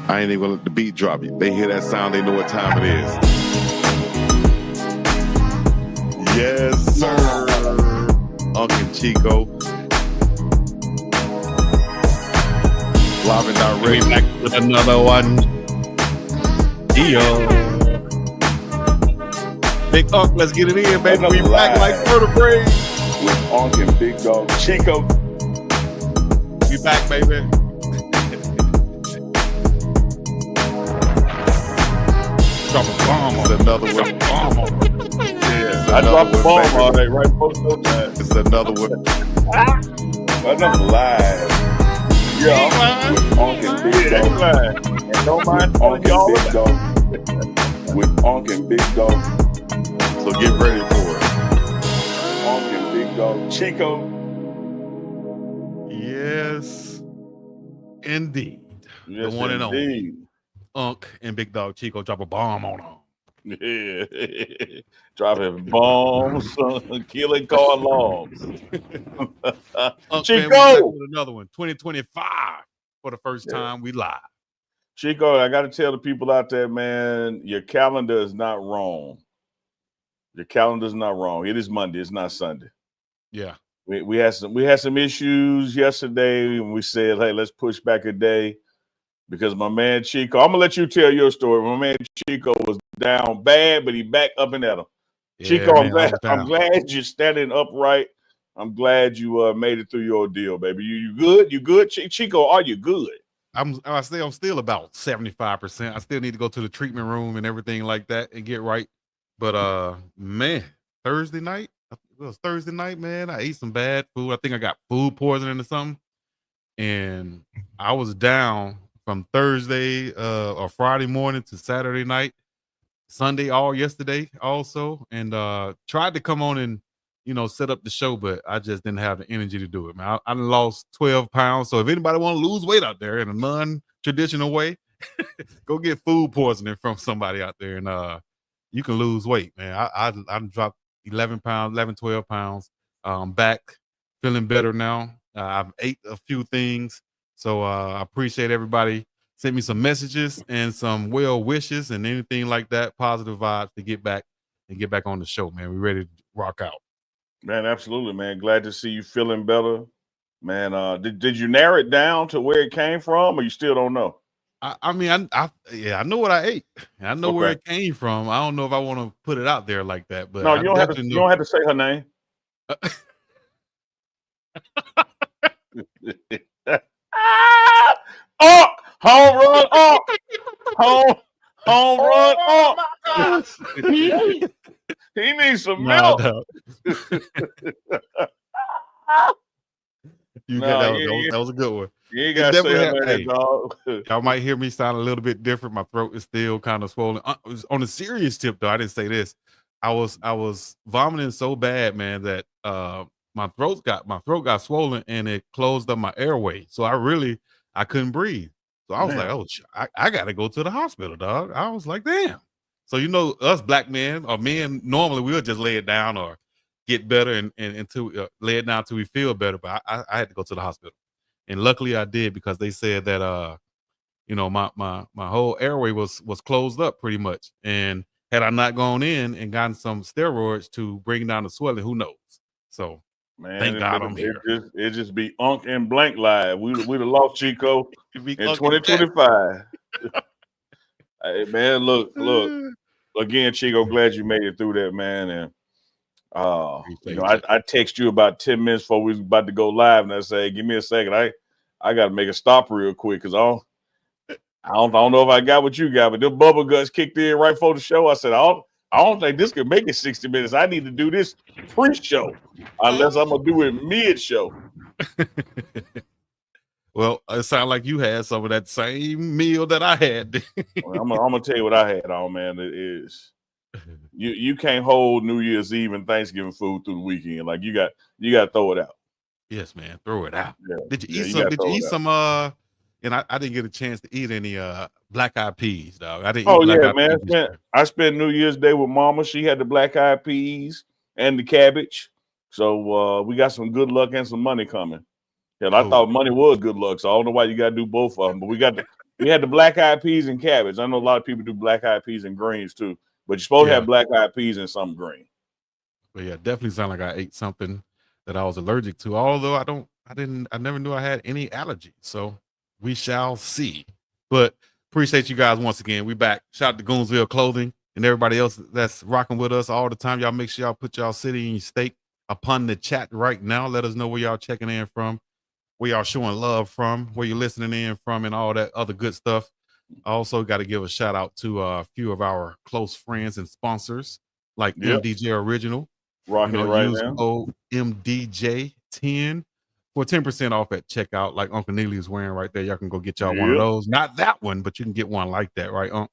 I ain't even gonna let the beat drop. They hear that sound, they know what time it is. Yes, sir. UNK and Chico. Live and direct. We back with another one. Yo. Big UNK, let's get it in, baby. We back like vertebrae. With UNK and BiggDoggChico. We back, baby. Drop a bomb on another one. Yeah, I dropped the bomb all day, right before showtime. It's another one. Another live. Yeah, with UNK and BiggDog. And don't mind UNK and BiggDog. With UNK and BiggDog. So get ready for it. UNK and BiggDoggChico. Yes, indeed. Yes, the one and only. indeed. UNK and BiggDoggChico drop a bomb on them. Yeah. Dropping bombs, killing car alarms. Chico! Another one, 2025 for the first time we live. Chico, I got to tell the people out there, man, your calendar is not wrong. Your calendar is not wrong. It is Monday. It's not Sunday. Yeah. We had some issues yesterday, and we said, hey, let's push back a day because my man Chico, I'm gonna let you tell your story. My man Chico was down bad, but he back up and at him. Yeah, Chico, man, I'm glad you're standing upright. I'm glad you made it through your ordeal, baby. You good? You good, Chico? Are you good? I'm still about 75%. I still need to go to the treatment room and everything like that and get right. But man, Thursday night. It was Thursday night, man. I ate some bad food. I think I got food poisoning or something. And I was down from Thursday or Friday morning to Saturday night, Sunday, all yesterday also. And tried to come on and, set up the show, but I just didn't have the energy to do it, man. I lost 12 pounds. So if anybody want to lose weight out there in a non-traditional way, go get food poisoning from somebody out there and you can lose weight, man. I dropped 12 pounds. Back feeling better now. I've ate a few things. So I appreciate everybody. Sent me some messages and some well wishes and anything like that, positive vibes to get back on the show, man. We're ready to rock out. Man, absolutely, man. Glad to see you feeling better. Man, did you narrow it down to where it came from or you still don't know? I mean, I know what I ate. I know where it came from. I don't know if I want to put it out there like that, but no, you don't have to say her name. Oh, home run up. Home run up. He needs some milk. That was a good one. You ain't got to say that, dog. Y'all might hear me sound a little bit different. My throat is still kind of swollen. On a serious tip, though, I didn't say this. I was vomiting so bad, man, that my throat got swollen and it closed up my airway. So I couldn't breathe. So I was like, oh, I got to go to the hospital, dog. I was like, damn. So, us black men or men, normally we'll just lay it down or get better and until lay it down till we feel better. But I had to go to the hospital. And luckily I did because they said that, my whole airway was closed up pretty much. And had I not gone in and gotten some steroids to bring down the swelling, who knows? So, man, thank God I'm here. It just be UNK and blank live. We'd have lost Chico in 2025. Hey, man, look. Again, Chico, glad you made it through that, man. And I text you about 10 minutes before we was about to go live, and I say, give me a second. I got to make a stop real quick because I don't know if I got what you got, but them bubble guts kicked in right before the show. I said, I don't think this can make it 60 minutes. I need to do this pre-show unless I'm going to do it mid-show. Well, it sounded like you had some of that same meal that I had. Well, I'm going to tell you what I had on, man. It is you can't hold New Year's Eve and Thanksgiving food through the weekend. Like you got to throw it out. Yes, man. Throw it out. Yeah. Did you eat some and I didn't get a chance to eat any black eyed peas, dog. I didn't eat black-eyed man. I spent New Year's Day with Mama. She had the black eyed peas and the cabbage. So we got some good luck and some money coming. And I thought money was good luck, so I don't know why you got to do both of them. But we got We had the black eyed peas and cabbage. I know a lot of people do black eyed peas and greens too, but you're supposed to have black eyed peas and some green. But yeah, definitely sound like I ate something that I was allergic to. Although I never knew I had any allergies. So we shall see. But appreciate you guys once again. We back. Shout out to Goonsville Clothing and everybody else that's rocking with us all the time. Y'all make sure y'all put y'all city and your state upon the chat right now. Let us know where y'all checking in from, where y'all showing love from, where you're listening in from, and all that other good stuff. I also got to give a shout out to a few of our close friends and sponsors like MDJ Original. Rocking it right use now. code MDJ10 for 10% off at checkout, like Uncle Neely is wearing right there. Y'all can go get y'all one of those. Not that one, but you can get one like that, right, Unc?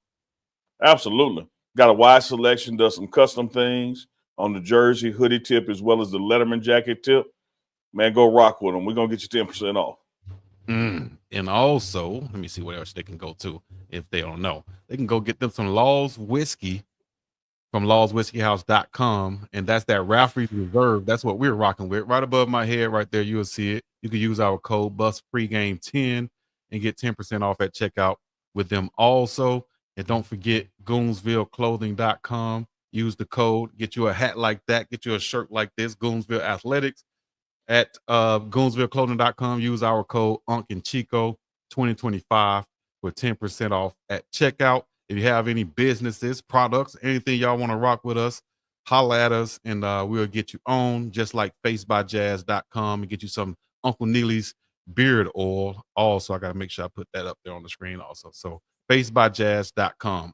Absolutely. Got a wide selection, does some custom things on the jersey, hoodie tip, as well as the Letterman jacket tip. Man, go rock with them. We're going to get you 10% off. And also, let me see what else they can go to if they don't know. They can go get them some Law's Whiskey from lawswhiskeyhouse.com, and that's that Ralphie's Reserve. That's what we're rocking with. Right above my head right there, you'll see it. You can use our code BUSPREGAME10 and get 10% off at checkout with them also. And don't forget GoonsvilleClothing.com. Use the code, get you a hat like that, get you a shirt like this, Goonsville Athletics. At GoonsvilleClothing.com, use our code UNK and CHICO 2025 for 10% off at checkout. If you have any businesses, products, anything y'all want to rock with us, holla at us and we'll get you on, just like facebyjazz.com, and get you some Uncle Neely's beard oil. Also, I got to make sure I put that up there on the screen also. So facebyjazz.com.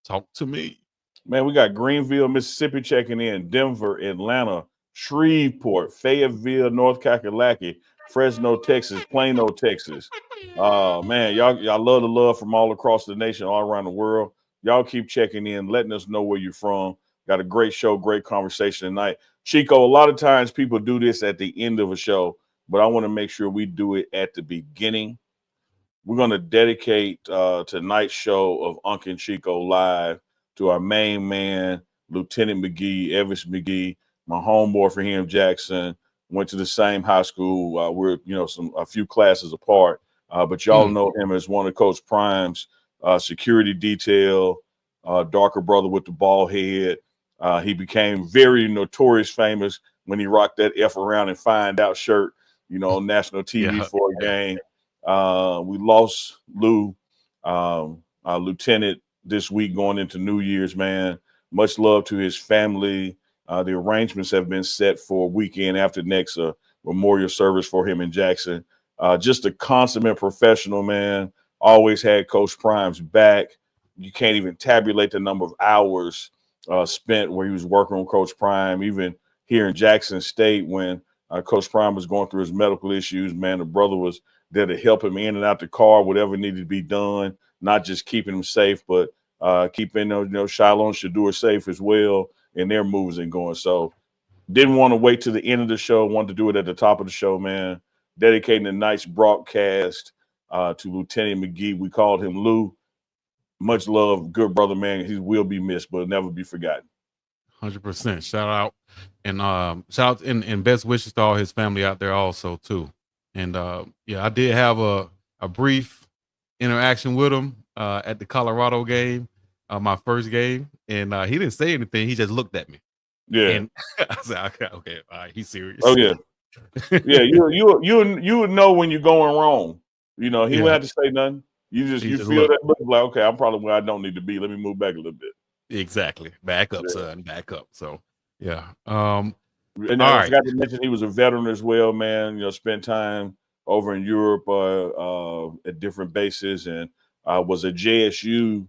Talk to me. Man, we got Greenville, Mississippi checking in, Denver, Atlanta, Shreveport, Fayetteville, North Kakalaki, Fresno, Texas, Plano, Texas. Man, y'all love the love from all across the nation, all around the world. Y'all keep checking in, letting us know where you're from. Got a great show, great conversation tonight. Chico, a lot of times people do this at the end of a show, but I want to make sure we do it at the beginning. We're going to dedicate tonight's show of UNK and Chico Live to our main man, Lieutenant McGee, Evis McGee, my homeboy from here in Jackson. Went to the same high school. We're a few classes apart, but y'all know him as one of Coach Prime's security detail, darker brother with the bald head. He became very notorious famous when he rocked that F around and find out shirt, on national TV for a game. We lost Lou, Lieutenant, this week going into New Year's, man. Much love to his family. The arrangements have been set for a weekend after next, memorial service for him in Jackson. Just a consummate professional, man. Always had Coach Prime's back. You can't even tabulate the number of hours spent where he was working with Coach Prime, even here in Jackson State when Coach Prime was going through his medical issues. Man, the brother was there to help him in and out the car, whatever needed to be done, not just keeping him safe, but keeping Shiloh and Shadur safe as well in their moves and going. So didn't want to wait to the end of the show, wanted to do it at the top of the show, man. Dedicating a nice broadcast to Lieutenant McGee. We called him Lou. Much love, good brother, man. He will be missed, but never be forgotten. 100%. Shout out and best wishes to all his family out there also too. And I did have a brief interaction with him at the Colorado game, my first game, and he didn't say anything. He just looked at me. Yeah. And I said, okay, all right, he's serious. Oh yeah, yeah. You would know when you're going wrong. He wouldn't have to say nothing. You feel that look like, okay, I'm probably where I don't need to be. Let me move back a little bit. Exactly. Back up, son. Back up. So yeah. And I forgot to mention he was a veteran as well, man. Spent time over in Europe at different bases and was a JSU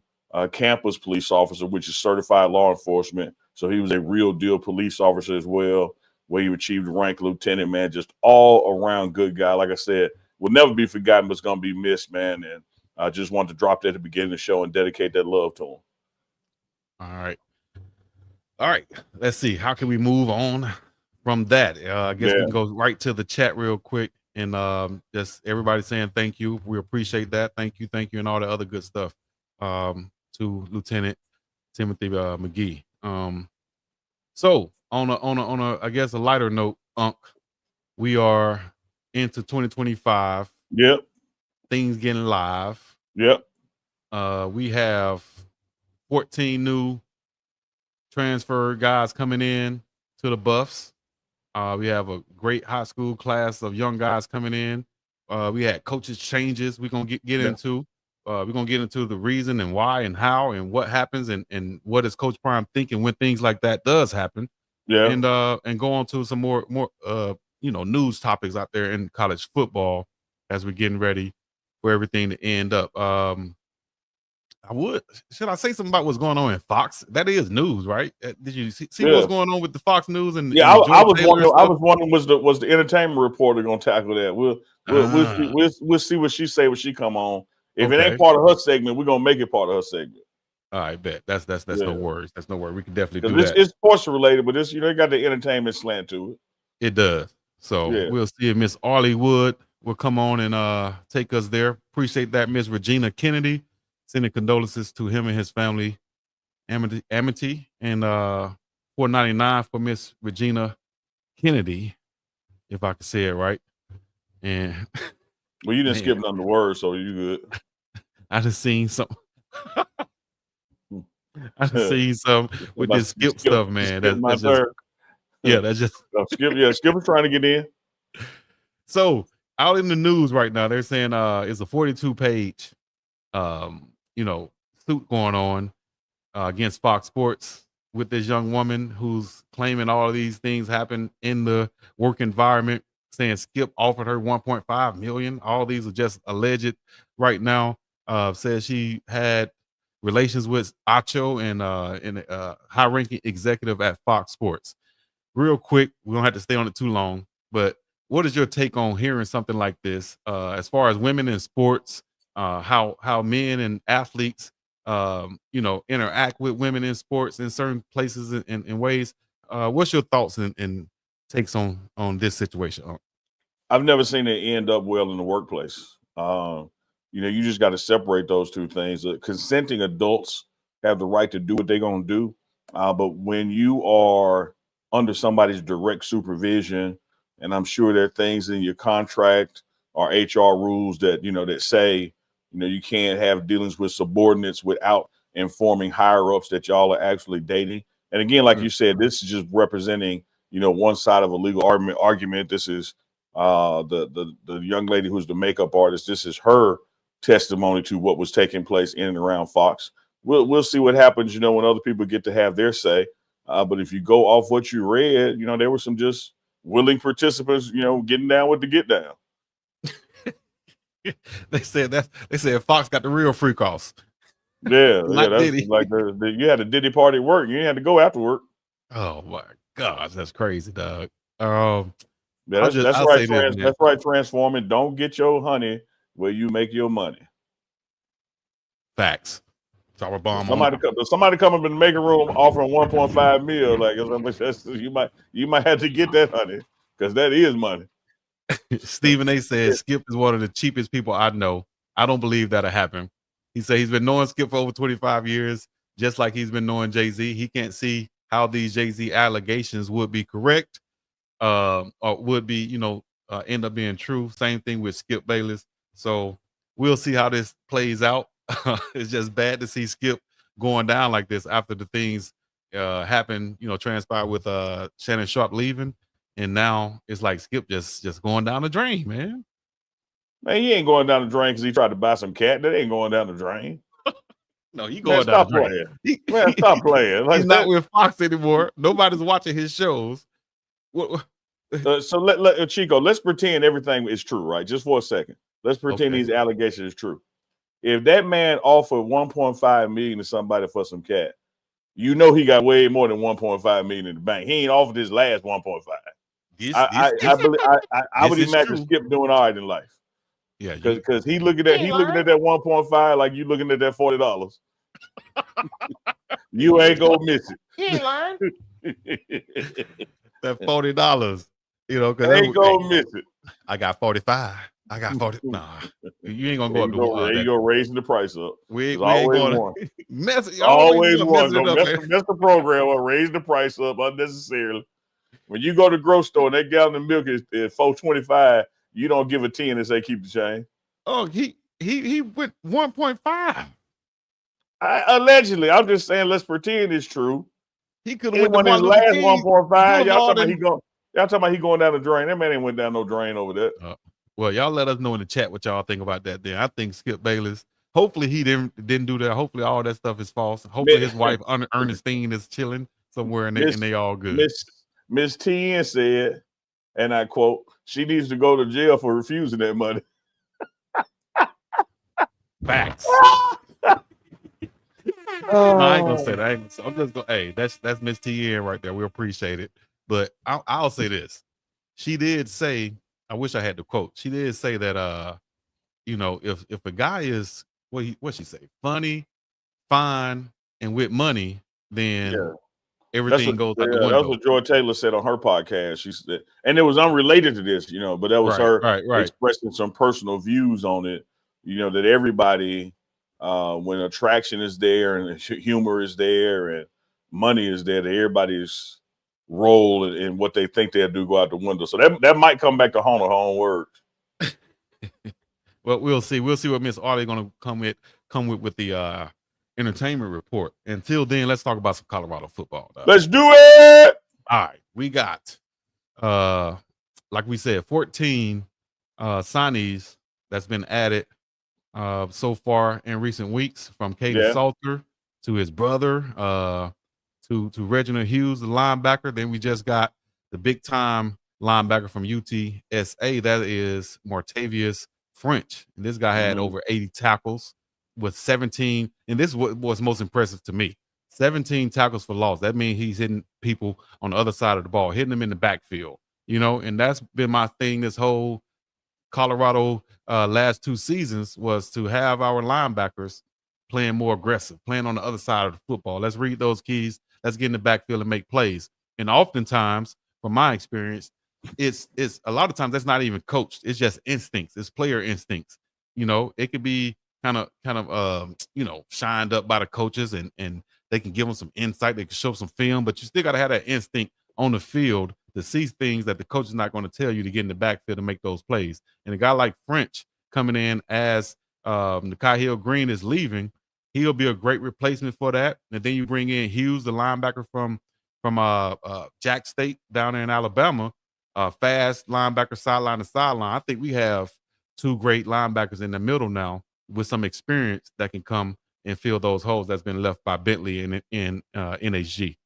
campus police officer, which is certified law enforcement. So he was a real deal police officer as well, where he achieved rank lieutenant, man. Just all around good guy. Like I said, will never be forgotten, but it's going to be missed, man. And I just wanted to drop that at the beginning of the show and dedicate that love to him. All right. Let's see. How can we move on from that? I guess we can go right to the chat real quick and just everybody saying thank you. We appreciate that. Thank you, and all the other good stuff to Lieutenant Timothy McGee. So on a I guess a lighter note, Unc, we are into 2025. Yep. Things getting live. Yep. We have 14 new transfer guys coming in to the Buffs. We have a great high school class of young guys coming in. We had coaches changes we're going to get into. We're going to get into the reason and why and how and what happens and what is Coach Prime thinking when things like that does happen. Yeah. And go on to some more news topics out there in college football as we're getting ready for everything to end up. Should I say something about what's going on in Fox? That is news, right? Did you see what's going on with the Fox News and yeah? and I was Taylor wondering. stuff? I was wondering was the entertainment reporter going to tackle that? We'll see what she say when she come on. If it ain't part of her segment, we're gonna make it part of her segment. All right, bet. That's no worries. That's no worries. We can definitely do that. It's sports related, but it got the entertainment slant to it. It does. So we'll see if Miss Arlie Wood will come on and take us there. Appreciate that, Miss Regina Kennedy. Sending condolences to him and his family. Amity and $4.99 for Miss Regina Kennedy, if I can say it right. And well, you didn't skip none of the words, so you good. I just seen something. I just seen some with this skip stuff, man. That's just Skip. Yeah, Skip was trying to get in. So out in the news right now, they're saying it's a 42-page suit going on against Fox Sports with this young woman who's claiming all of these things happened in the work environment, saying Skip offered her $1.5 million. All these are just alleged right now. Says she had relations with Acho and a high-ranking executive at Fox Sports. Real quick, we don't have to stay on it too long, but what is your take on hearing something like this as far as women in sports, how men and athletes interact with women in sports in certain places in ways? What's your thoughts and takes on this situation? I've never seen it end up well in the workplace. You just got to separate those two things. Consenting adults have the right to do what they're going to do. But when you are under somebody's direct supervision, and I'm sure there are things in your contract or HR rules that, that say, you can't have dealings with subordinates without informing higher ups that y'all are actually dating. And again, like you said, this is just representing, one side of a legal argument. This is the young lady who's the makeup artist. This is her testimony to what was taking place in and around Fox. We'll see what happens, when other people get to have their say. But if you go off what you read, there were some just willing participants, getting down with the get down. They said Fox got the real freak offs. Yeah, that's like you had a Diddy party at work. You didn't have to go after work. Oh my gosh, that's crazy, dog. That's right. That's right. Transforming. Don't get your honey where you make your money. Facts. Bomb. Somebody come up in the making room offering 1.5 mil. Like you might have to get that honey because that is money. Stephen A. said Skip is one of the cheapest people I know. I don't believe that'll happen. He said he's been knowing Skip for over 25 years, just like he's been knowing Jay-Z. He can't see how these Jay-Z allegations would be correct, or would be, end up being true. Same thing with Skip Bayless. So we'll see how this plays out. It's just bad to see Skip going down like this after the things happened, transpired with Shannon Sharp leaving. And now it's like Skip just going down the drain, man. Man, he ain't going down the drain because he tried to buy some cat. That ain't going down the drain. No, he going down the drain. Man, stop playing. He's not with Fox anymore. Nobody's watching his shows. So Chico, let's pretend everything is true, right? Just for a second. Let's pretend these allegations is true. If that man offered 1.5 million to somebody for some cat, he got way more than 1.5 million in the bank. He ain't offered his last 1.5. I would imagine Skip doing all right in life. Yeah, because he looking at that 1.5 like you looking at that $40. You ain't gonna miss it. He ain't lying. That $40, because ain't gonna miss it. I got 45. I got 40. Nah, you ain't gonna go up to there you go, raising the price up. We ain't always going to mess. Always one. Don't mess the program or raise the price up unnecessarily. When you go to the grocery store and that gallon of milk is $4.25, you don't give a 10 and say keep the change. Oh, he he went 1.5. Allegedly, I'm just saying. Let's pretend it's true. He could have It went to won his Martin Luther last King 1.5. Boulevard Y'all talking about he going down the drain? That man ain't went down no drain over there. Well, y'all let us know in the chat what y'all think about that. Then I think Skip Bayless. Hopefully he didn't do that. Hopefully all that stuff is false. Hopefully his wife Ernestine is chilling somewhere and they all good. Miss TN said, and I quote, "She needs to go to jail for refusing that money." Facts. No, I ain't gonna say that. I'm just gonna. Hey, that's Miss TN right there. We appreciate it. But I'll say this. She did say. I wish I had the quote. She did say that. If a guy is what she say, funny, fine, and with money, then everything goes out the window. That's what Joy Taylor said on her podcast. She said, and it was unrelated to this, but that was her expressing some personal views on it. That everybody, when attraction is there and humor is there and money is there, that everybody's role and what they think they'll do go out the window. So that might come back to haunt her own words. Well, we'll see. We'll see what Miss Arlie going to come with the entertainment report. Until then, let's talk about some Colorado football. Let's do it. All right, we got like we said, 14 signees that's been added so far in recent weeks, from Caden Salter to his brother to Reginald Hughes, the linebacker. Then we just got the big time linebacker from UTSA, that is Martavius French. And this guy had over 80 tackles with 17, and this was most impressive to me. 17 tackles for loss. That means he's hitting people on the other side of the ball, hitting them in the backfield, and that's been my thing this whole Colorado last 2 seasons, was to have our linebackers playing more aggressive, playing on the other side of the football. Let's read those keys. Let's get in the backfield and make plays. And oftentimes, from my experience, it's a lot of times that's not even coached. It's just instincts. It's player instincts. It could be kind of shined up by the coaches and they can give them some insight. They can show some film, but you still got to have that instinct on the field to see things that the coach is not going to tell you to get in the backfield and make those plays. And a guy like French coming in as Nakai Hill-Green is leaving, he'll be a great replacement for that. And then you bring in Hughes, the linebacker from Jack State down there in Alabama, fast linebacker, sideline to sideline. I think we have 2 great linebackers in the middle now with some experience that can come and fill those holes that's been left by Bentley in NHG.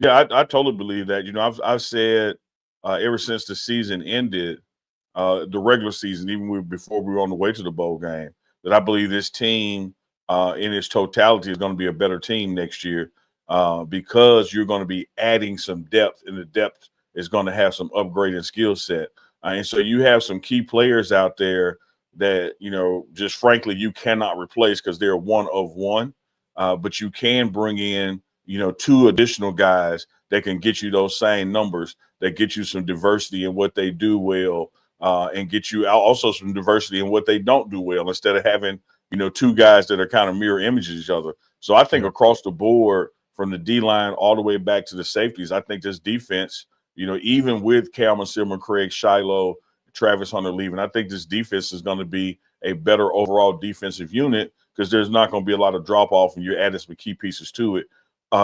Yeah, I totally believe that. I've said ever since the season ended, the regular season, even before we were on the way to the bowl game, that I believe this team in its totality is going to be a better team next year because you're going to be adding some depth, and the depth is going to have some upgrading skill set. And so you have some key players out there that, just frankly, you cannot replace because they're one of one, but you can bring in 2 additional guys that can get you those same numbers, that get you some diversity in what they do well, and get you also some diversity in what they don't do well, instead of having, 2 guys that are kind of mirror images of each other. So I think across the board, from the D-line all the way back to the safeties, I think this defense, even with Calvin Silver, Craig Shiloh, Travis Hunter leaving, I think this defense is going to be a better overall defensive unit because there's not going to be a lot of drop-off and you're adding some key pieces to it.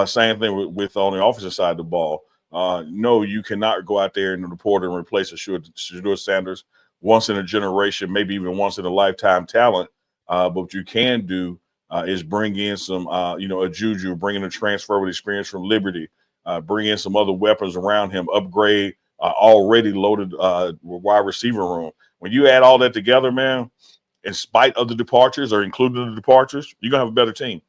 Same thing with on the offensive side of the ball. No, you cannot go out there and report and replace a Shedeur Sanders once in a generation, maybe even once in a lifetime talent. But what you can do is bring in some, a Juju, bring in a transfer with experience from Liberty, bring in some other weapons around him, upgrade already loaded wide receiver room. When you add all that together, man, in spite of the departures or including the departures, you're going to have a better team.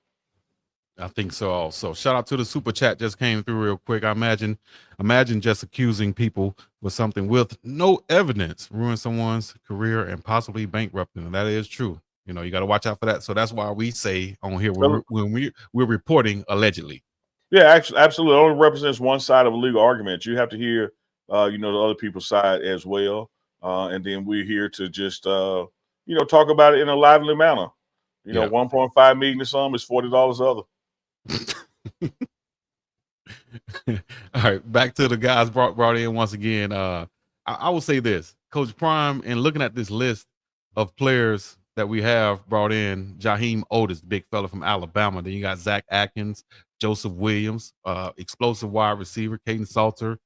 I think so also. Shout out to the super chat just came through real quick. I imagine just accusing people with something with no evidence ruin someone's career and possibly bankrupting them. That is true. You got to watch out for that. So that's why we say on here when we're reporting allegedly. Yeah, absolutely. It only represents one side of a legal argument. You have to hear, the other people's side as well. And then we're here to just, talk about it in a lively manner. 1.5 million to some is $40 other. All right, back to the guys brought in once again. I will say this, Coach Prime, and looking at this list of players that we have brought in Jaheim Otis, big fella from Alabama. Then you got Zach Atkins, Joseph Williams, explosive wide receiver, Caden Salter,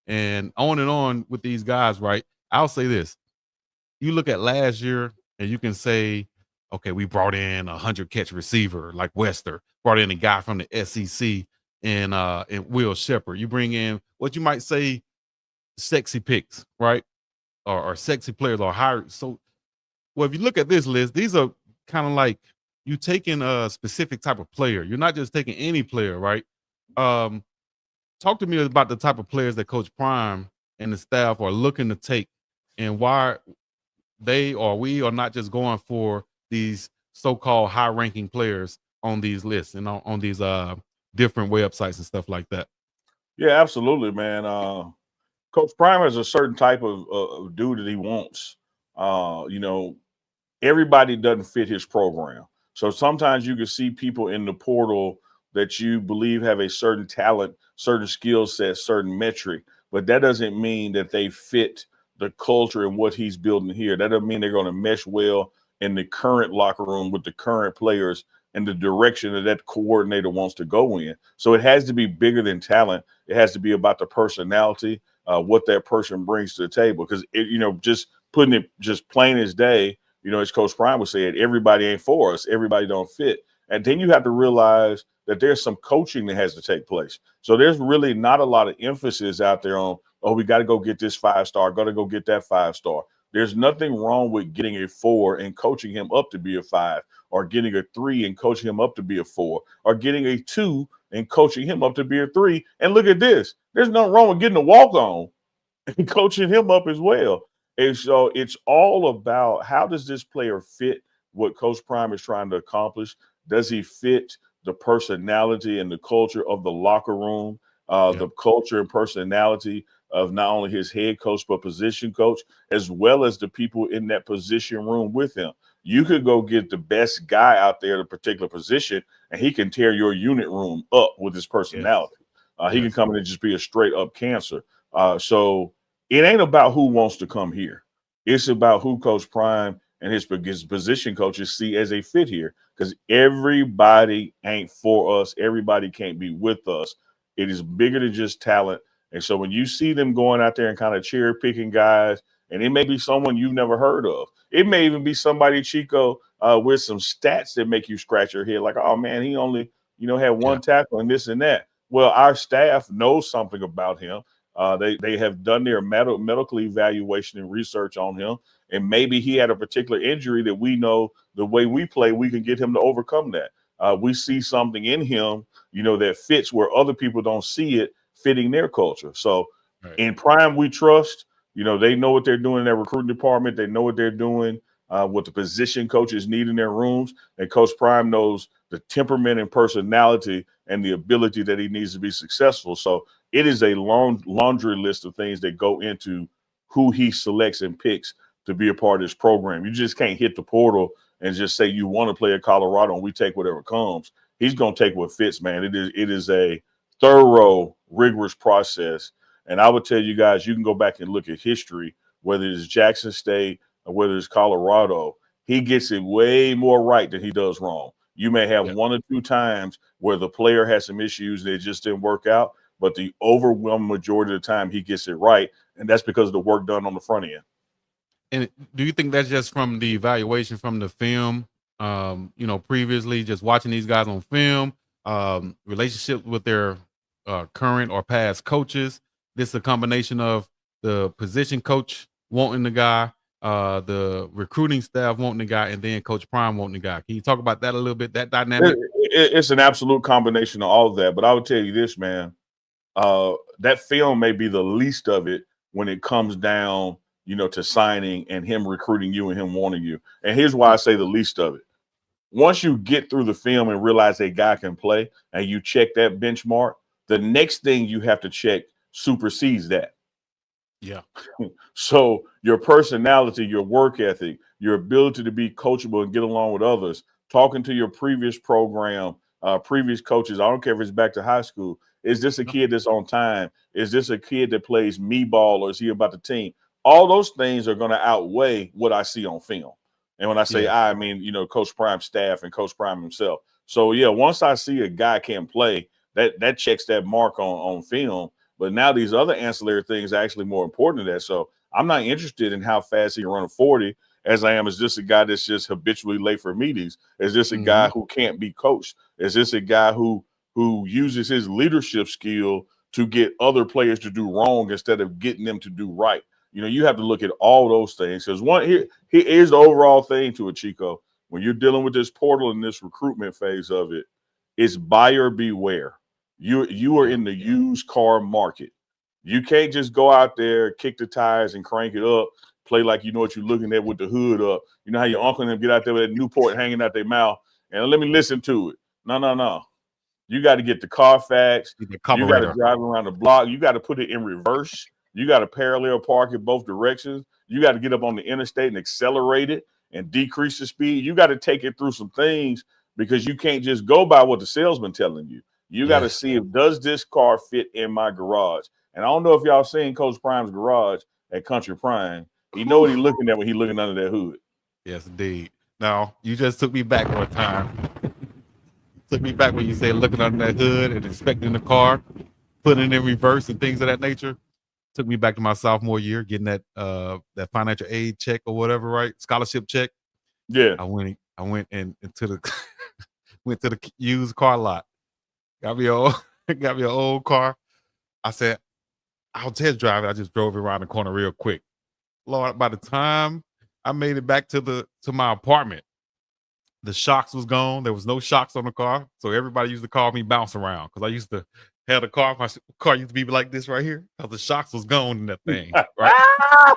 and on with these guys, right? I'll say this. You look at last year and you can say, okay, we brought in a 100-catch receiver like Wester, brought in a guy from the SEC and Will Shepherd. You bring in what you might say sexy picks, right? Or sexy players or higher. So, well, if you look at this list, these are kind of like you taking a specific type of player. You're not just taking any player, right? Talk to me about the type of players that Coach Prime and the staff are looking to take and why they or we are not just going for these so-called high-ranking players on these lists and on these different websites and stuff like that. Yeah, absolutely, man. Coach Prime has a certain type of dude that he wants. You know, everybody doesn't fit his program. So sometimes you can see people in the portal that you believe have a certain talent, certain skill set, certain metric, but that doesn't mean that they fit the culture and what he's building here. That doesn't mean they're going to mesh well in the current locker room with the current players and the direction that that coordinator wants to go in. So it has to be bigger than talent. It has to be about the personality, what that person brings to the table. Because, you know, just putting it just plain as day, you know, as Coach Prime was saying, everybody ain't for us. Everybody don't fit. And then you have to realize that there's some coaching that has to take place. So there's really not a lot of emphasis out there on, oh, we got to go get this 5-star, got to go get that 5-star. There's nothing wrong with getting a 4 and coaching him up to be a 5, or getting a 3 and coaching him up to be a 4, or getting a 2 and coaching him up to be a 3. And look at this. There's nothing wrong with getting a walk-on and coaching him up as well. And so it's all about, how does this player fit what Coach Prime is trying to accomplish? Does he fit the personality and the culture of the locker room, the culture and personality of not only his head coach, but position coach, as well as the people in that position room with him? You could go get the best guy out there at a particular position, and he can tear your unit room up with his personality. He can come in and just be a straight up cancer. So it ain't about who wants to come here. It's about who Coach Prime and his position coaches see as a fit here, because everybody ain't for us. Everybody can't be with us. It is bigger than just talent. And so when you see them going out there and kind of cherry picking guys, and it may be someone you've never heard of, it may even be somebody, Chico, with some stats that make you scratch your head, like, oh man, he only, you know, had one tackle and this and that. Well, our staff knows something about him. They have done their medical evaluation and research on him, and maybe he had a particular injury that we know the way we play, we can get him to overcome that. We see something in him, you know, that fits where other people don't see it fitting their culture. So in Prime, we trust. You know, they know what they're doing in their recruiting department. They know what they're doing, what the position coaches need in their rooms. And Coach Prime knows the temperament and personality and the ability that he needs to be successful. So it is a long laundry list of things that go into who he selects and picks to be a part of this program. You just can't hit the portal and just say you want to play at Colorado and we take whatever comes. He's going to take what fits, man. It is a thorough, rigorous process. And I would tell you guys, you can go back and look at history, whether it's Jackson State or whether it's Colorado. He gets it way more right than he does wrong. You may have 1 or 2 times where the player has some issues that just didn't work out, but the overwhelming majority of the time he gets it right, and that's because of the work done on the front end. And do you think that's just from the evaluation from the film, you know, previously just watching these guys on film, relationships with their current or past coaches? This is a combination of the position coach wanting the guy, the recruiting staff wanting the guy, and then Coach Prime wanting the guy. Can you talk about that a little bit, that dynamic? It's an absolute combination of all of that. But I would tell you this, man, that film may be the least of it when it comes down, you know, to signing and him recruiting you and him wanting you. And here's why I say the least of it. Once you get through the film and realize a guy can play and you check that benchmark, the next thing you have to check supersedes that. Yeah. So your personality, your work ethic, your ability to be coachable and get along with others, talking to your previous program, previous coaches, I don't care if it's back to high school. Is this a kid that's on time? Is this a kid that plays me ball, or is he about the team? All those things are going to outweigh what I see on film. And when I say I mean, Coach Prime's staff and Coach Prime himself. So, yeah, once I see a guy can play, that checks that mark on film. But now these other ancillary things are actually more important than that. So I'm not interested in how fast he can run a 40 as I am. Is this a guy that's just habitually late for meetings? Is this a guy who can't be coached? Is this a guy who uses his leadership skill to get other players to do wrong instead of getting them to do right? You have to look at all those things. Because here's the overall thing to it, Chico. When you're dealing with this portal and this recruitment phase of it, it's buyer beware. You are in the used car market. You can't just go out there, kick the tires, and crank it up, play like you know what you're looking at with the hood up. You know how your uncle and them get out there with that Newport hanging out their mouth, and let me listen to it. No. You got to get the Carfax. You got to drive around the block. You got to put it in reverse. You got to parallel park in both directions. You got to get up on the interstate and accelerate it and decrease the speed. You got to take it through some things because you can't just go by what the salesman telling you. You got to see does this car fit in my garage? And I don't know if y'all seen Coach Prime's garage at Country Prime. He know what he's looking at when he's looking under that hood. Yes, indeed. Now, you just took me back one time. Took me back when you said looking under that hood and inspecting the car, putting it in reverse and things of that nature. Took me back to my sophomore year, getting that financial aid check or whatever, right? Scholarship check. Yeah. I went into the went to the used car lot. Got me an old car. I said, I'll test drive it. I just drove it around the corner real quick. Lord, by the time I made it back to my apartment, the shocks was gone. There was no shocks on the car. So everybody used to call me bounce around because I used to have the car. My car used to be like this right here because the shocks was gone in that thing. Right?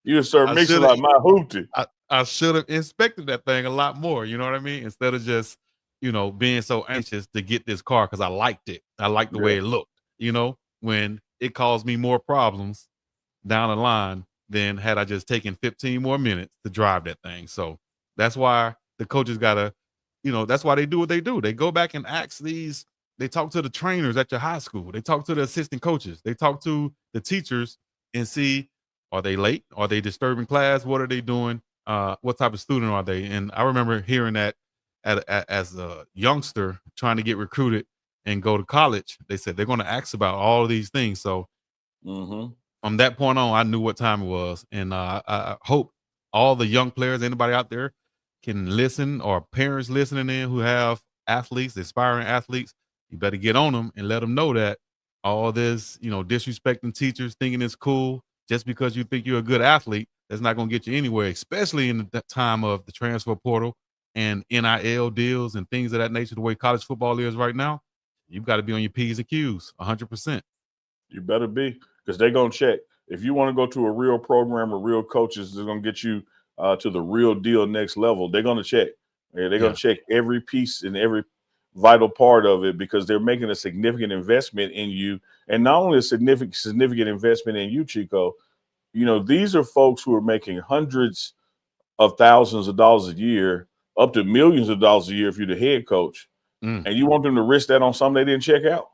You start mixing like my hoopty. I should have inspected that thing a lot more. You know what I mean? Instead of just, being so anxious to get this car because I liked it. I liked the way it looked, when it caused me more problems down the line than had I just taken 15 more minutes to drive that thing. So that's why the coaches gotta, that's why they do what they do. They go back and ask they talk to the trainers at your high school. They talk to the assistant coaches. They talk to the teachers and see, are they late? Are they disturbing class? What are they doing? What type of student are they? And I remember hearing that as a youngster trying to get recruited and go to college. They said they're going to ask about all of these things. So from that point on, I knew what time it was. And I hope all the young players, anybody out there can listen, or parents listening in who have athletes, aspiring athletes, you better get on them and let them know that all this, disrespecting teachers, thinking it's cool just because you think you're a good athlete, that's not going to get you anywhere, especially in the time of the transfer portal and NIL deals and things of that nature, the way college football is right now. You've got to be on your P's and Q's 100%. You better be, because they're going to check. If you want to go to a real program or real coaches, they're going to get you to the real deal next level. They're going to check. They're going to check every piece and every vital part of it, because they're making a significant investment in you. And not only a significant investment in you, Chico, these are folks who are making hundreds of thousands of dollars a year, up to millions of dollars a year if you're the head coach. And you want them to risk that on something they didn't check out?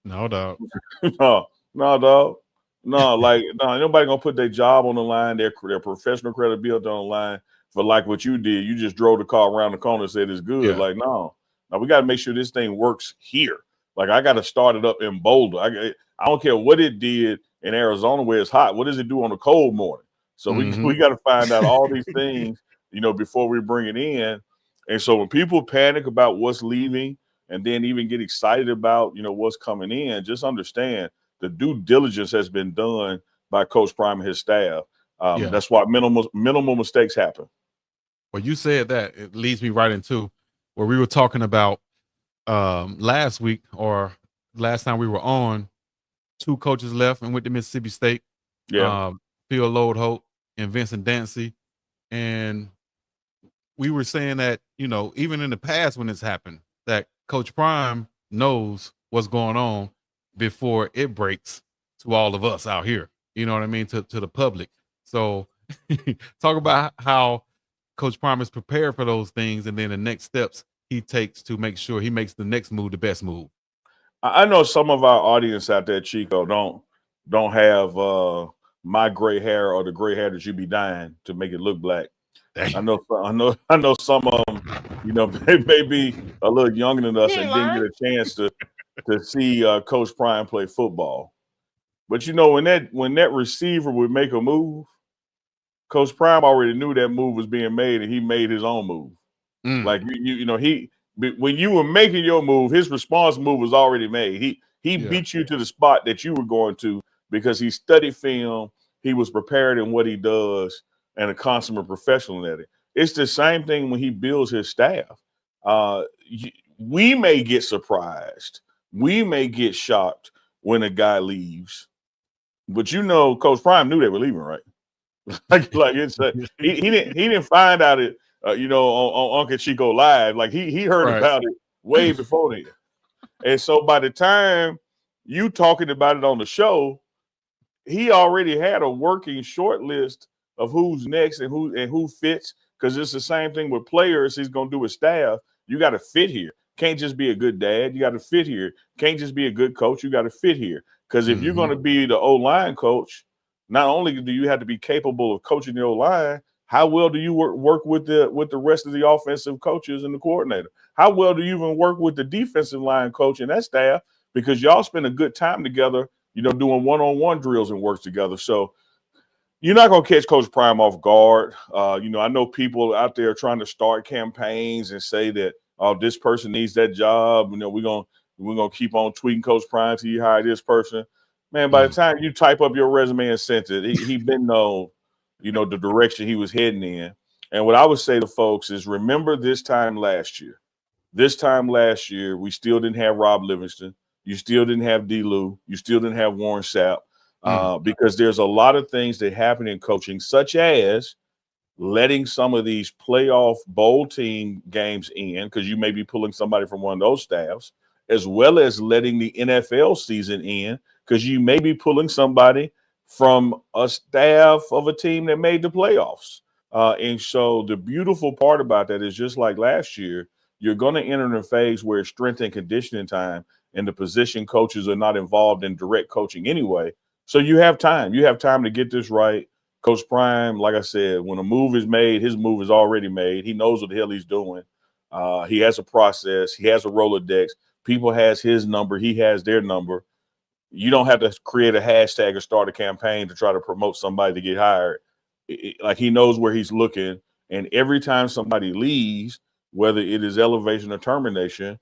No, dog. No, dog. No, nobody gonna put their job on the line, their professional credibility on the line for like what you did. You just drove the car around the corner and said it's good. Yeah. Like, no. Now we got to make sure this thing works here. Like, I got to start it up in Boulder. I don't care what it did in Arizona where it's hot. What does it do on a cold morning? So we got to find out all these things, before we bring it in. And so when people panic about what's leaving and then even get excited about, what's coming in, just understand the due diligence has been done by Coach Prime and his staff. That's why minimal mistakes happen. Well, you said that. It leads me right into where we were talking about last week, or last time we were on. 2 coaches left and went to Mississippi State. Yeah. Phil Lodeholt and Vincent Dancy. And we were saying that, even in the past when this happened, that Coach Prime knows what's going on before it breaks to all of us out here. You know what I mean? To the public. So talk about how Coach Prime is prepared for those things, and then the next steps he takes to make sure he makes the next move the best move. I know some of our audience out there, Chico, don't have my gray hair or the gray hair that you be dyeing to make it look black. I know some of them, they may be a little younger than us and didn't get a chance to see Coach Prime play football. But when that receiver would make a move, Coach Prime already knew that move was being made, and he made his own move. Like when you were making your move, his response move was already made. He beat you to the spot that you were going to because he studied film, he was prepared in what he does, and a consummate professional at it. It's the same thing when he builds his staff. We may get surprised, we may get shocked when a guy leaves, but Coach Prime knew they were leaving, right? like it's he didn't find out it on UNK Chico Live. Like he heard about it way before then. And so by the time you talking about it on the show, he already had a working short list of who's next and who fits, because it's the same thing with players. He's gonna do with staff. You got to fit here. Can't just be a good dad. You got to fit here. Can't just be a good coach. You got to fit here. Because if you're going to be the O-line coach, not only do you have to be capable of coaching the O-line, how well do you work with the rest of the offensive coaches and the coordinator? How well do you even work with the defensive line coach and that staff? Because y'all spend a good time together, doing one-on-one drills and works together. So you're not going to catch Coach Prime off guard. I know people out there trying to start campaigns and say that, oh, this person needs that job. We're gonna keep on tweeting Coach Prime till you hire this person. Man, by the time you type up your resume and sent it, he been know, the direction he was heading in. And what I would say to folks is, remember this time last year. This time last year, we still didn't have Rob Livingston. You still didn't have D. Lou. You still didn't have Warren Sapp. Because there's a lot of things that happen in coaching, such as letting some of these playoff bowl team games in, because you may be pulling somebody from one of those staffs, as well as letting the NFL season in, because you may be pulling somebody from a staff of a team that made the playoffs. And so the beautiful part about that is, just like last year, you're going to enter in a phase where it's strength and conditioning time, and the position coaches are not involved in direct coaching anyway. So you have time. You have time to get this right. Coach Prime, like I said, when a move is made, his move is already made. He knows what the hell he's doing. He has a process. He has a Rolodex. People has his number. He has their number. You don't have to create a hashtag or start a campaign to try to promote somebody to get hired. Like, he knows where he's looking. And every time somebody leaves, whether it is elevation or termination,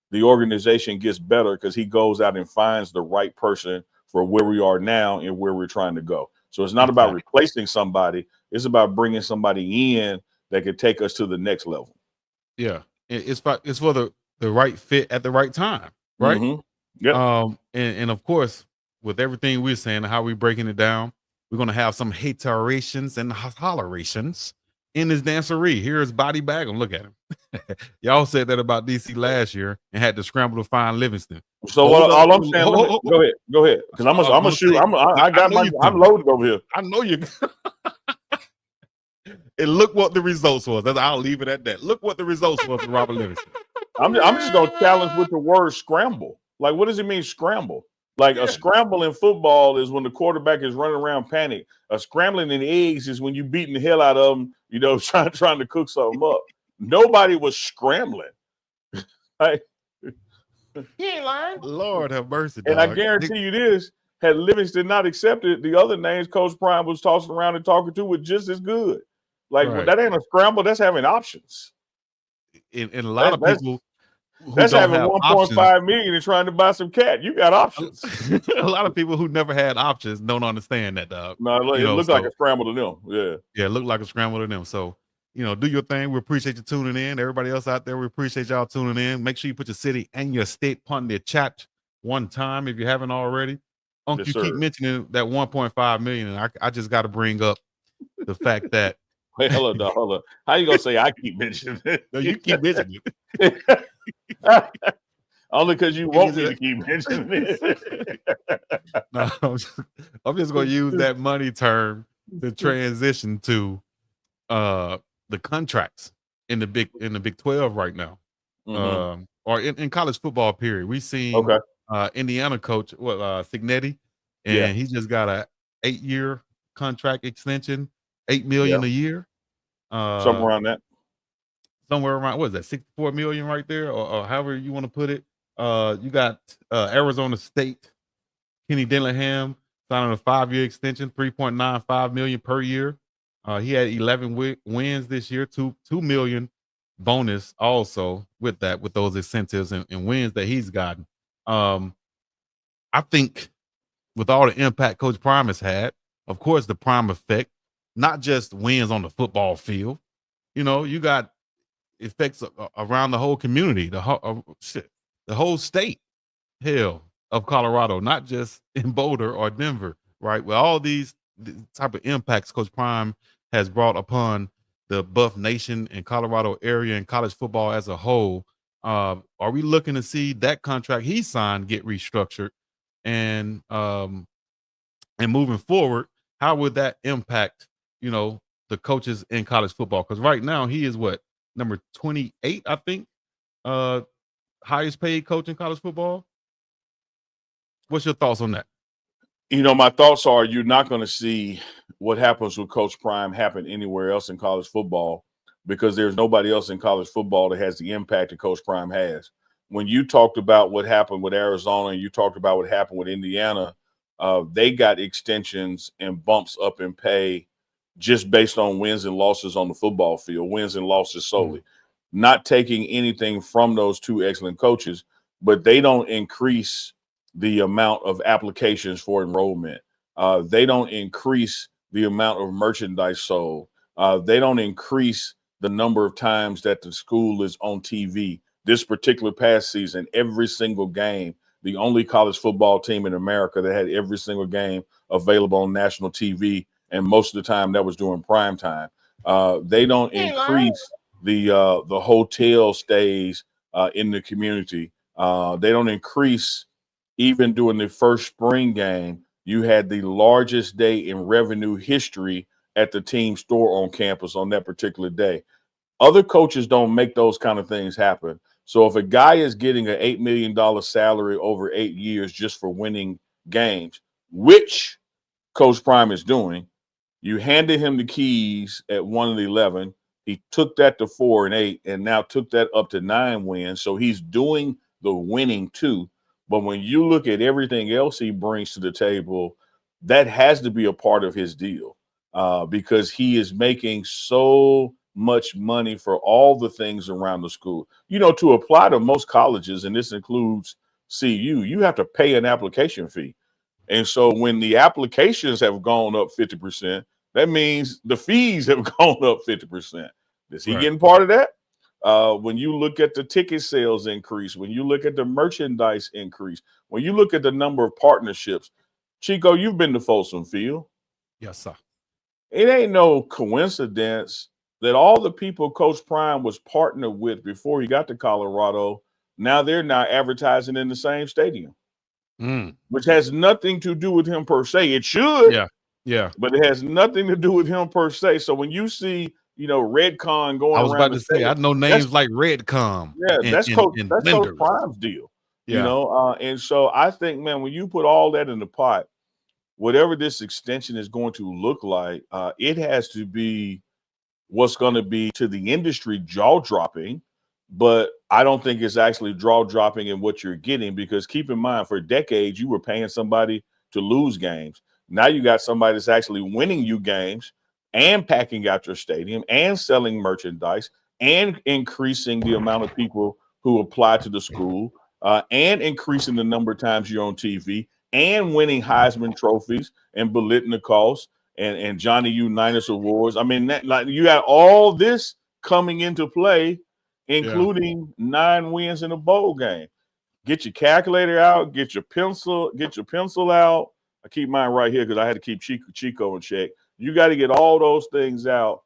the organization gets better because he goes out and finds the right person for where we are now and where we're trying to go. So it's not about replacing somebody. It's about bringing somebody in that could take us to the next level. Yeah. It's for the right fit at the right time. Right. Yeah. And of course, with everything we're saying, how we're breaking it down, we're going to have some haterations and hollerations in this dancery. Here's Body Bag. And look at him. Y'all said that about DC last year and had to scramble to find Livingston. So all I'm saying, go ahead, because I'm gonna shoot. I'm loaded over here. I know you. And look what the results was. I'll leave it at that. Look what the results was for Robert Livingston. I'm just gonna challenge with the word scramble. Like, what does it mean, scramble? Like, a scramble in football is when the quarterback is running around panic. A scrambling in eggs is when you beating the hell out of them, trying to cook something up. Nobody was scrambling. Right? He ain't lying. Lord have mercy, dog. And I guarantee you this, had Livingston not accepted, the other names Coach Prime was tossing around and talking to were just as good. Like, that ain't a scramble. That's having options. And a lot of people that's having 1.5 million and trying to buy some cat. You got options. A lot of people who never had options don't understand that, dog. No, it looks like a scramble to them. Yeah, it looked like a scramble to them. So, do your thing. We appreciate you tuning in. Everybody else out there, we appreciate y'all tuning in. Make sure you put your city and your state on the chat one time if you haven't already. You keep mentioning that 1.5 million, and I just got to bring up the fact that. Wait, hold on. How you gonna say I keep mentioning it? No, you keep mentioning it. Only because you want me to keep mentioning it. No, I'm just gonna use that money term to transition to the contracts in the Big 12 right now, or in college football. Period. We've seen Indiana coach Signetti, and he just got a 8-year contract extension, $8 million a year. Somewhere around that. Somewhere around, what is that, 64 million right there, or however you want to put it. You got Arizona State, Kenny Dillingham signing a 5-year extension, 3.95 million per year. He had 11 wins this year, 2 million bonus also with those incentives and wins that he's gotten. I think with all the impact Coach Prime has had, of course, the Prime effect, not just wins on the football field. You got effects around the whole community, the whole state, hell, of Colorado, not just in Boulder or Denver, right? With all these type of impacts Coach Prime has brought upon the Buff Nation and Colorado area and college football as a whole, are we looking to see that contract he signed get restructured? And moving forward, how would that impact, the coaches in college football? Because right now he is what, number 28, I think, highest paid coach in college football. What's your thoughts on that? My thoughts are you're not going to see what happens with Coach Prime happen anywhere else in college football because there's nobody else in college football that has the impact that Coach Prime has. When you talked about what happened with Arizona and you talked about what happened with Indiana, they got extensions and bumps up in pay just based on wins and losses on the football field, wins and losses solely. Not taking anything from those two excellent coaches, but they don't increase the amount of applications for enrollment. They don't increase the amount of merchandise sold. They don't increase the number of times that the school is on TV. This particular past season, every single game, the only college football team in America that had every single game available on national TV, and most of the time that was during prime time. They don't increase the hotel stays in the community. They don't increase. Even during the first spring game, you had the largest day in revenue history at the team store on campus on that particular day. Other coaches don't make those kind of things happen. So if a guy is getting an $8 million salary over 8 years just for winning games, which Coach Prime is doing, you handed him the keys at 1 and 11. He took that to 4 and 8 and now took that up to 9 wins. So he's doing the winning too. But when you look at everything else he brings to the table, that has to be a part of his deal because he is making so much money for all the things around the school. To apply to most colleges, and this includes CU, you have to pay an application fee. And so when the applications have gone up 50%, that means the fees have gone up 50%. Is he getting part of that? When you look at the ticket sales increase, when you look at the merchandise increase, when you look at the number of partnerships, Chico, you've been to Folsom Field. Yes, sir. It ain't no coincidence that all the people Coach Prime was partnered with before he got to Colorado, now they're advertising in the same stadium, which has nothing to do with him per se. It should, yeah, but it has nothing to do with him per se. So when you see Redcon going around, I was about to say, stadium, I know names like Redcom. Yeah, that's Coach Prime's deal. And so I think, man, when you put all that in the pot, whatever this extension is going to look like, it has to be what's going to be to the industry jaw-dropping, but I don't think it's actually jaw-dropping in what you're getting because keep in mind, for decades, you were paying somebody to lose games. Now you got somebody that's actually winning you games and packing out your stadium and selling merchandise and increasing the amount of people who apply to the school and increasing the number of times you're on TV and winning Heisman trophies and Biletnikoffs and Johnny Unitas awards. I mean, you got all this coming into play, including 9 wins in a bowl game. Get your calculator out, get your pencil out. I keep mine right here because I had to keep Chico in check. You got to get all those things out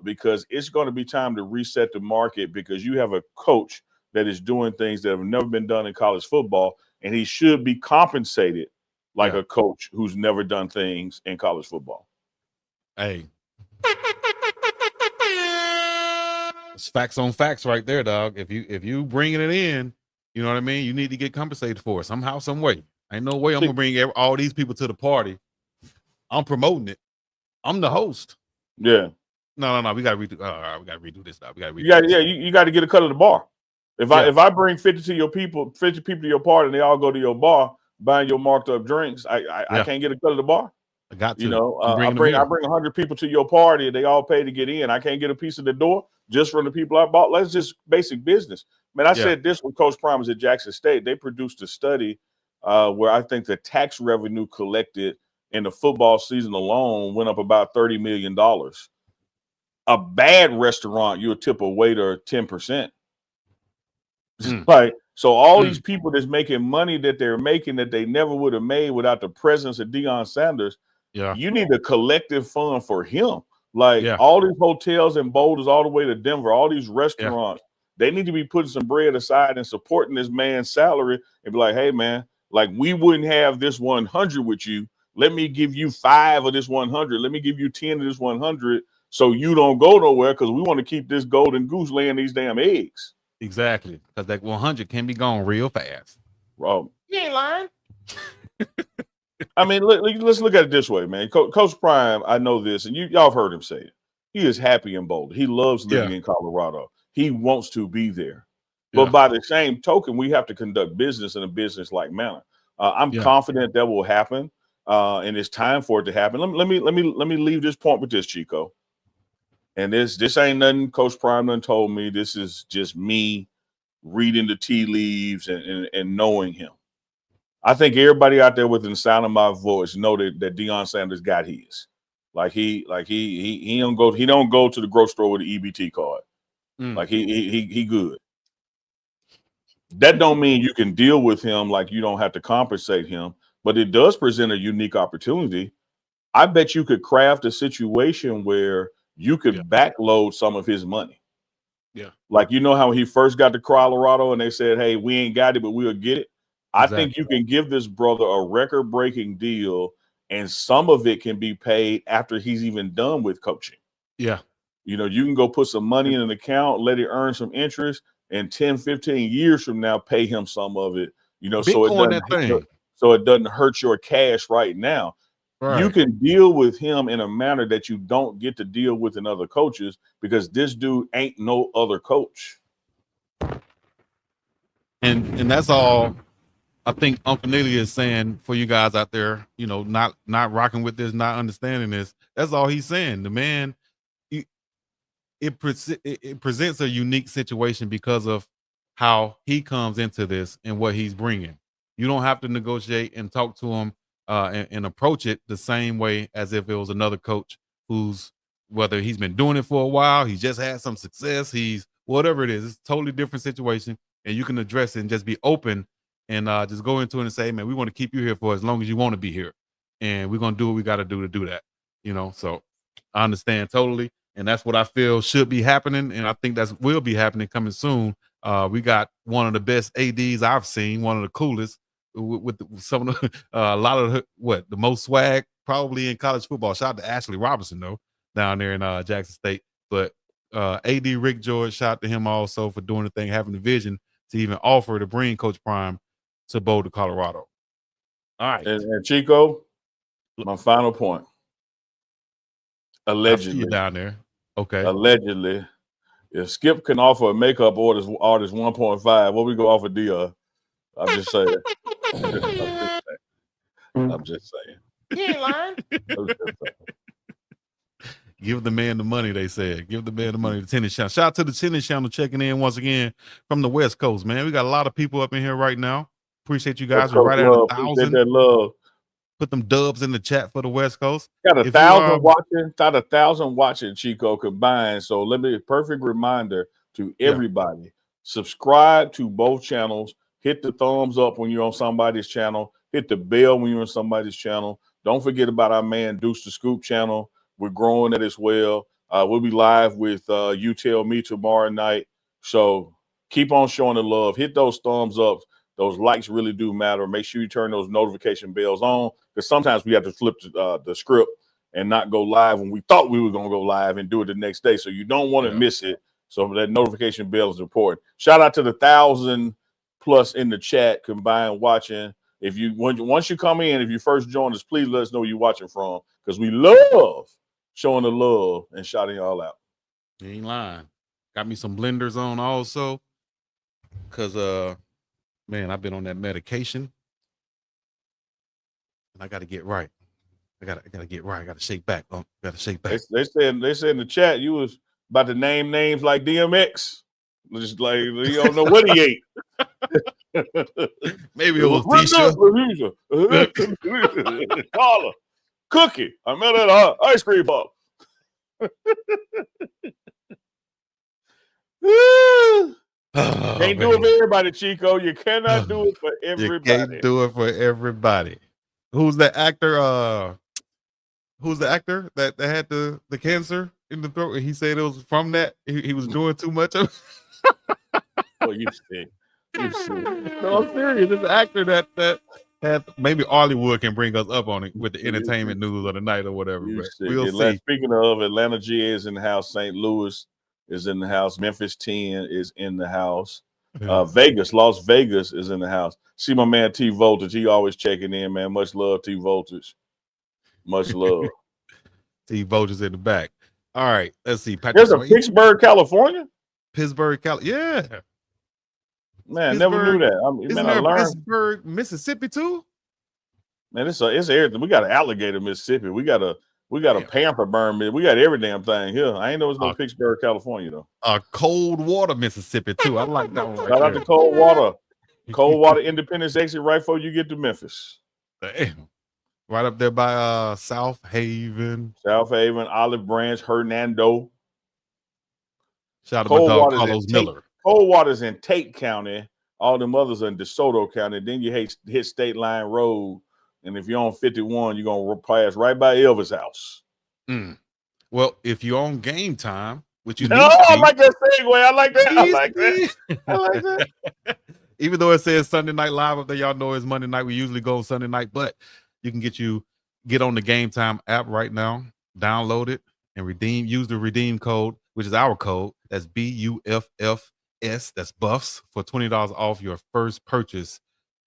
because it's going to be time to reset the market because you have a coach that is doing things that have never been done in college football, and he should be compensated like a coach who's never done things in college football. Hey. It's facts on facts right there, dog. If you bringing it in, you know what I mean? You need to get compensated for it somehow, some way. Ain't no way I'm going to bring all these people to the party. I'm promoting it. I'm the host. Yeah. No. We gotta redo. We gotta redo this now. We gotta redo. You got to get a cut of the bar. If I bring 50 people to your party and they all go to your bar buying your marked up drinks, I can't get a cut of the bar. I got to. You know, I bring 100 people to your party and they all pay to get in. I can't get a piece of the door just from the people I bought. That's just basic business. Man, I said this when Coach Prime was at Jackson State. They produced a study where I think the tax revenue collected in the football season alone went up about $30 million. A bad restaurant, you'll tip a waiter 10%. Like, so all these people that's making money that they're making that they never would have made without the presence of Deion Sanders. Yeah. You need a collective fund for him. Like all these hotels and Boulders all the way to Denver, all these restaurants, they need to be putting some bread aside and supporting this man's salary and be like, hey, man, like we wouldn't have this 100 with you. Let me give you 5 of this 100. Let me give you 10 of this 100 so you don't go nowhere because we want to keep this golden goose laying these damn eggs. Exactly. Because that 100 can be gone real fast. Bro. You ain't lying. I mean, let's look at it this way, man. Coach Prime, I know this, and y'all have heard him say it. He is happy in Boulder. He loves living in Colorado. He wants to be there. But by the same token, we have to conduct business in a business-like manner. I'm confident that will happen, and it's time for it to happen. Let me leave this point with this, Chico. And this ain't nothing Coach Prime done told me. This is just me reading the tea leaves and knowing him. I think everybody out there within the sound of my voice know that Deion Sanders got his. Like he don't go to the grocery store with an EBT card. Like he good. That don't mean you can deal with him like you don't have to compensate him, but it does present a unique opportunity. I bet you could craft a situation where you could backload some of his money. Yeah. Like, you know how he first got to Colorado and they said, hey, we ain't got it, but we'll get it. I think you can give this brother a record-breaking deal, and some of it can be paid after he's even done with coaching. Yeah. You know, you can go put some money in an account, let it earn some interest, and 10, 15 years from now, pay him some of it, you know, so it doesn't hurt your cash right now. Right. You can deal with him in a manner that you don't get to deal with in other coaches because this dude ain't no other coach. And that's all I think Uncle Neely is saying for you guys out there, you know, not rocking with this, not understanding this. That's all he's saying. The man, it presents a unique situation because of how he comes into this and what he's bringing. You don't have to negotiate and talk to him and approach it the same way as if it was another coach who's, whether he's been doing it for a while, he just had some success, he's whatever it is, it's a totally different situation, and you can address it and just be open and just go into it and say, man, we want to keep you here for as long as you want to be here, and we're going to do what we got to do that, you know. So I understand totally, and that's what I feel should be happening, and I think that will be happening coming soon. We got one of the best ADs I've seen, one of the coolest, with some of the a lot of the most swag probably in college football. Shout out to Ashley Robinson though down there in Jackson State. But AD Rick George, shout out to him also for doing the thing, having the vision to even offer to bring Coach Prime to Boulder, Colorado. All right, and Chico, my final point. Allegedly, you down there. Okay. Allegedly, if Skip can offer a makeup artist 1.5, what we go offer Dia? I'm just saying. I'm just saying. You ain't lying. Give the man the money, they said. Give the man the money. The tennis channel. Shout out to the tennis channel checking in once again from the West Coast, man. We got a lot of people up in here right now. Appreciate you guys. We're right at 1,000. That love. Put them dubs in the chat for the West Coast. Got 1,000 watching. Got 1,000 watching, Chico, combined. So let me, a perfect reminder to everybody. Subscribe to both channels. Hit the thumbs up when you're on somebody's channel. Hit the bell when you're on somebody's channel. Don't forget about our man Deuce the Scoop channel. We're growing it as well. We'll be live with You Tell Me tomorrow night. So keep on showing the love. Hit those thumbs up. Those likes really do matter. Make sure you turn those notification bells on because sometimes we have to flip the script and not go live when we thought we were going to go live and do it the next day. So you don't want to miss it. So that notification bell is important. Shout out to the 1,000+ in the chat combined watching. If you once you come in, if you first join us, please let us know where you're watching from because we love showing the love and shouting y'all out. You ain't lying. Got me some blenders on also. Cause man, I've been on that medication. And I gotta get right. I gotta get right. I gotta shake back. Gotta shake back. They said in the chat you was about to name names like DMX. Just like you don't know what he ate. Maybe it was Tisha. Carla, Cookie. I met at an ice cream pop. Can't do it for everybody, Chico. You cannot do it for everybody. You can't do it for everybody. Who's the actor? Who's the actor that had the cancer in the throat? And he said it was from that. He was doing too much of it. Well, you sick. You sick. No, I'm serious. It's an actor that had, maybe Hollywood can bring us up on it with the entertainment news of the night or whatever. We'll see. Speaking of, Atlanta GA is in the house. St. Louis is in the house. Memphis 10 is in the house. Las Vegas is in the house. See my man T Voltage. He always checking in, man. Much love, T Voltage. Much love. T Voltage in the back. All right, let's see. There's a Pittsburgh, California. Pittsburgh, California. Yeah. Man, never knew that. Isn't there Pittsburgh, Mississippi too? Man, it's everything. We got an alligator, Mississippi. We got a panther burn. We got every damn thing here. I ain't know it's no Pittsburgh, California though. Cold Water, Mississippi too. I like that one. Shout out to Cold Water. Cold Water Independence exit right before you get to Memphis. Damn. Right up there by South Haven, Olive Branch, Hernando. Shout out to my dog Carlos Miller. Cold Water's in Tate County. All them others are in DeSoto County. Then you hit State Line Road. And if you're on 51, you're going to pass right by Elvis' house. Well, if you're on Game Time, which you I like that segue. I like that. Even though it says Sunday Night Live up there, y'all know it's Monday night. We usually go on Sunday night, but you can get on the Game Time app right now, download it, and use the redeem code, which is our code. That's BUFFS. That's Buffs for $20 off your first purchase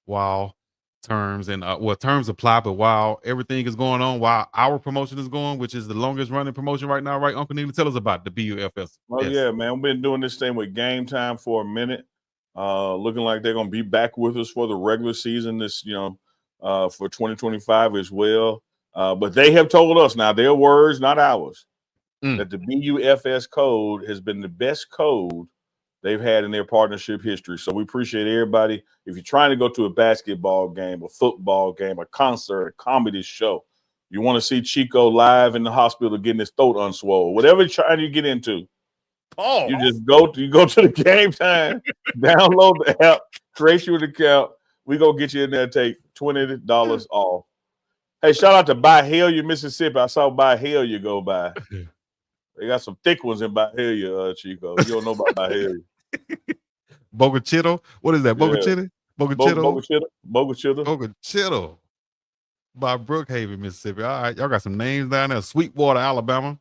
while terms apply, but while everything is going on, while our promotion is going, which is the longest running promotion right now, right, Uncle Neely? Tell us about the BUFS. Oh, yeah, man. We've been doing this thing with Game Time for a minute. Looking like they're going to be back with us for the regular season for 2025 as well. But they have told us now, their words, not ours, that the BUFS code has been the best code they've had in their partnership history. So we appreciate everybody. If you're trying to go to a basketball game, a football game, a concert, a comedy show, you want to see Chico live in the hospital getting his throat unswollen, whatever you're trying to get into, you just go to the Game Time, download the app, create you an account. We go get you in there and take $20 off. Hey, shout out to Byhalia, Mississippi. I saw Byhalia go by. They got some thick ones in Byhalia, Chico. You don't know about Byhalia. Bogachito? What is that? Bogachito? Bogachito. By Brookhaven, Mississippi. All right, y'all got some names down there. Sweetwater, Alabama.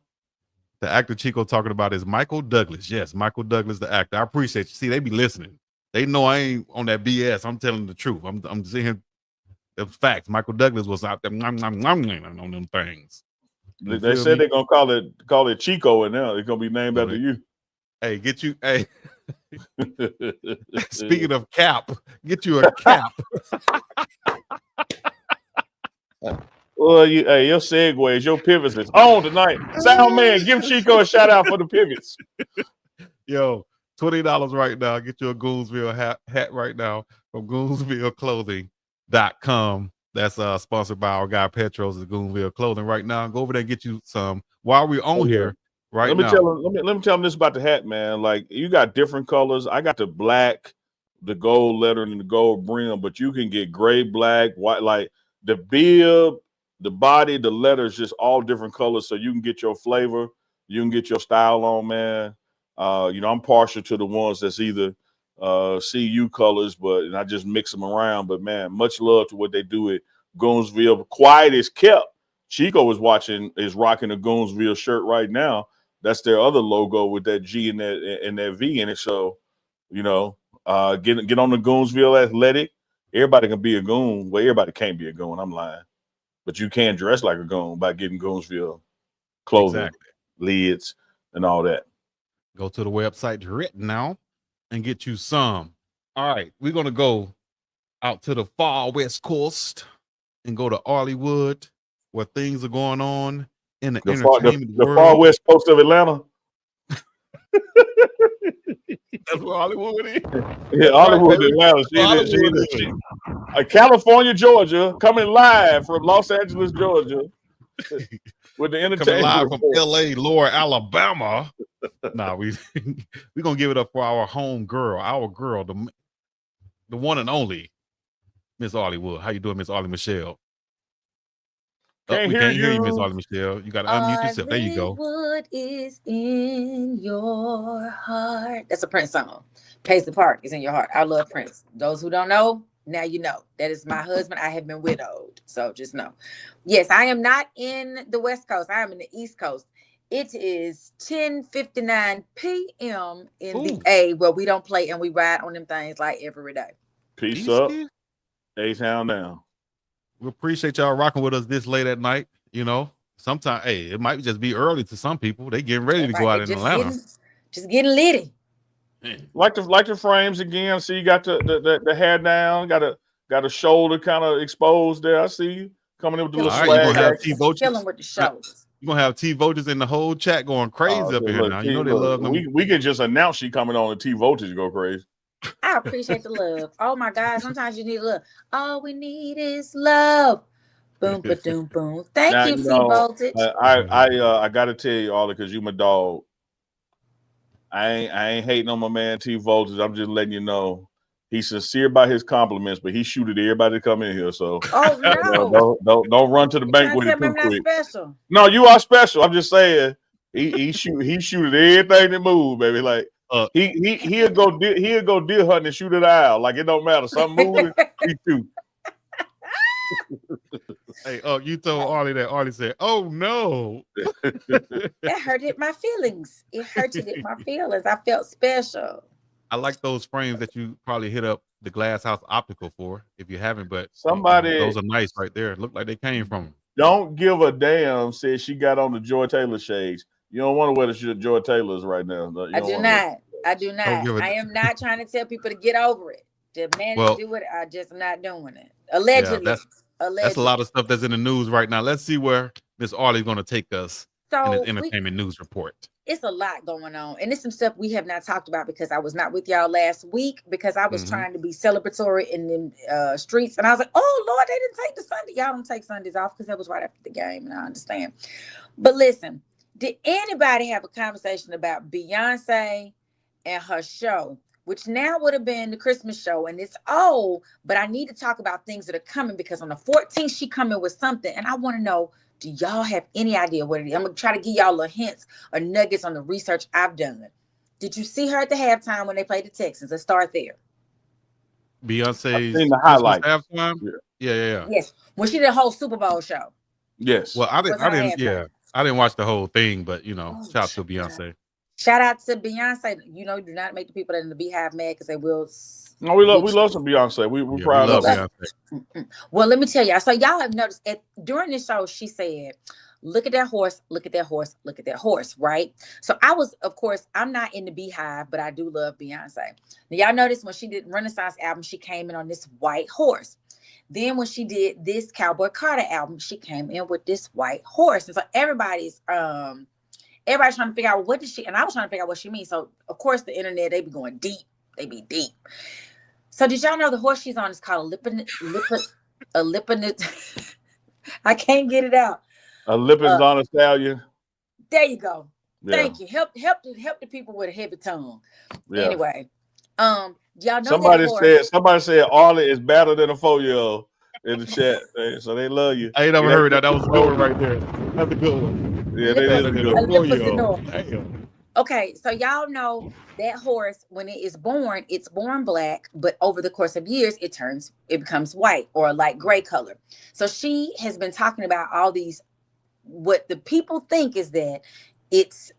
The actor Chico talking about is Michael Douglas. Yes, Michael Douglas, the actor. I appreciate you. See, they be listening. They know I ain't on that BS. I'm telling the truth. I'm seeing the facts. Michael Douglas was out there on them things. They said they're gonna call it Chico, and now it's gonna be named after you. Hey, speaking of cap, get you a cap. Well, your segues, your pivots is on tonight. Sound man, give Chico a shout out for the pivots. Yo, $20 right now. Get you a Goonsville hat right now from GoonsvilleClothing.com. That's sponsored by our guy Petros at Goonsville Clothing right now. Go over there and get you some while we're on here right now. Let me tell them this about the hat, man. Like, you got different colors. I got the black, the gold lettering, and the gold brim, but you can get gray, black, white, like the bib, the body, the letters, just all different colors, so you can get your flavor, you can get your style on, man. I'm partial to the ones that's either CU colors, and I just mix them around. But man, much love to what they do at Goonsville. Quiet is kept. Chico is rocking a Goonsville shirt right now. That's their other logo with that G and that V in it. So, get on the Goonsville Athletic. Everybody can be a goon. Well, everybody can't be a goon. I'm lying, but you can dress like a goon by getting Goonsville clothing, lids, and all that. Go to the website right now and get you some. All right, we're gonna go out to the far west coast and go to Hollywood, where things are going on in the entertainment the world. far west coast of Atlanta. That's where Hollywood is. Yeah, Hollywood, Atlanta. California, Georgia, coming live from Los Angeles, Georgia, with the entertainment. Coming live from L.A., Lower Alabama. Nah, we're gonna give it up for our home girl, the one and only Miss Hollywood. How you doing, Miss Ollie Michelle? We can't hear you, Miss Ollie Michelle. You got to unmute yourself. There you go. Hollywood is in your heart. That's a Prince song. Paisley Park is in your heart. I love Prince. Those who don't know, now you know. That is my husband. I have been widowed. So just know. Yes, I am not in the West Coast. I am in the East Coast. It is 10:59 p.m. in the A, where we don't play and we ride on them things like every day. Peace up. A-Town down. We appreciate y'all rocking with us this late at night. You know, sometimes, it might just be early to some people. They getting ready to go out in Atlanta. Just getting litty. Like the frames again. See, you got the hair down, got a shoulder kind of exposed there. I see you coming in with the little swag. You're gonna have T-Voches. Killing with the shoulders. You're gonna have T-Voches in the whole chat going crazy up here now. You know they love them. We can just announce she coming on and T-Voches go crazy. I appreciate the love. Oh my God, sometimes you need love. All we need is love. Boom, ba-doom, boom. Thank you, T-Voltage. I gotta tell you, Ollie, because you my dog. I ain't hating on my man T-Voltage. I'm just letting you know he's sincere about his compliments, but he shoot at everybody to come in here. So don't run to the bank with it too quick. Special. No, you are special. I'm just saying he shoot at everything that move, baby. Like he'll go deer hunting and shoot at the owl. Like it don't matter. Something moving, he shoot. Hey, you told Arlie that. Arlie said, "Oh no." That hurted my feelings. It hurted my feelings. I felt special. I like those frames that you probably hit up the Glass House Optical for, if you haven't. But those are nice right there. Look like they came from. Don't give a damn. Said she got on the Joy Taylor shades. You don't want to wear the Joy Taylors right now. I do not. I am not trying to tell people to get over it. The man to do it. I'm just not doing it. Allegedly. Yeah, that's a lot of stuff that's in the news right now. Let's see where Miss Arlie's going to take us in this entertainment news report. It's a lot going on, and it's some stuff we have not talked about because I was not with y'all last week because I was trying to be celebratory in the streets, and I was like, "Oh Lord, they didn't take the Sunday. Y'all don't take Sundays off because that was right after the game, and I understand." But listen, did anybody have a conversation about Beyonce and her show? Which now would have been the Christmas show, and it's old, but I need to talk about things that are coming because on the 14th, she coming with something, and I want to know, do y'all have any idea what it is? I'm going to try to give y'all little hints or nuggets on the research I've done. Did you see her at the halftime when they played the Texans? Let's start there. Beyonce's in the highlight halftime? Yeah. Yes, when she did a whole Super Bowl show. Yes. Well, I didn't watch the whole thing, but, shout out to Beyonce. Shout out to Beyonce. Do not make the people that in the Beehive mad because they will. No, we love some Beyonce. We're proud of Beyonce. Well, let me tell y'all. So y'all have noticed during this show, she said, "Look at that horse. Look at that horse. Look at that horse." Right. So I'm not in the Beehive, but I do love Beyonce. Now y'all notice when she did Renaissance album, she came in on this white horse. Then when she did this Cowboy Carter album, she came in with this white horse, and so everybody's trying to figure out what did she, and I was trying to figure out what she means. So of course the internet, they be going deep. They be deep. So did y'all know the horse she's on is called a lipinus? I can't get it out. A lipinus on a stallion. There you go. Yeah. Thank you. Help the people with a heavy tongue. Yeah. Anyway, y'all know somebody said Arlie is better than a 4-year-old in the chat. So they love you. I ain't never heard that. That was a good one right there. That's a good one. Yeah, they is a good one. Okay, so y'all know that horse, when it is born, it's born black, but over the course of years, it becomes white or a light gray color. So she has been talking about all these, what the people think is that it's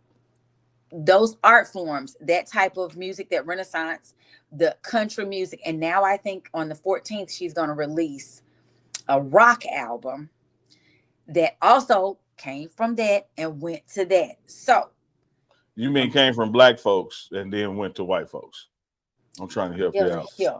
those art forms, that type of music, that Renaissance, the country music. And now I think on the 14th, she's going to release a rock album that also came from that and went to that. So you mean came from black folks and then went to white folks? I'm trying to help you out. Yeah.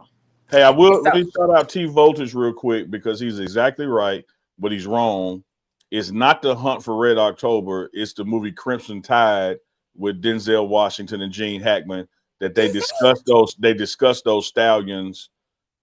Hey, I will let So, me shout out T Voltage real quick because he's exactly right, but he's wrong. It's not The Hunt for Red October. It's the movie Crimson Tide with Denzel Washington and Gene Hackman that they discussed those stallions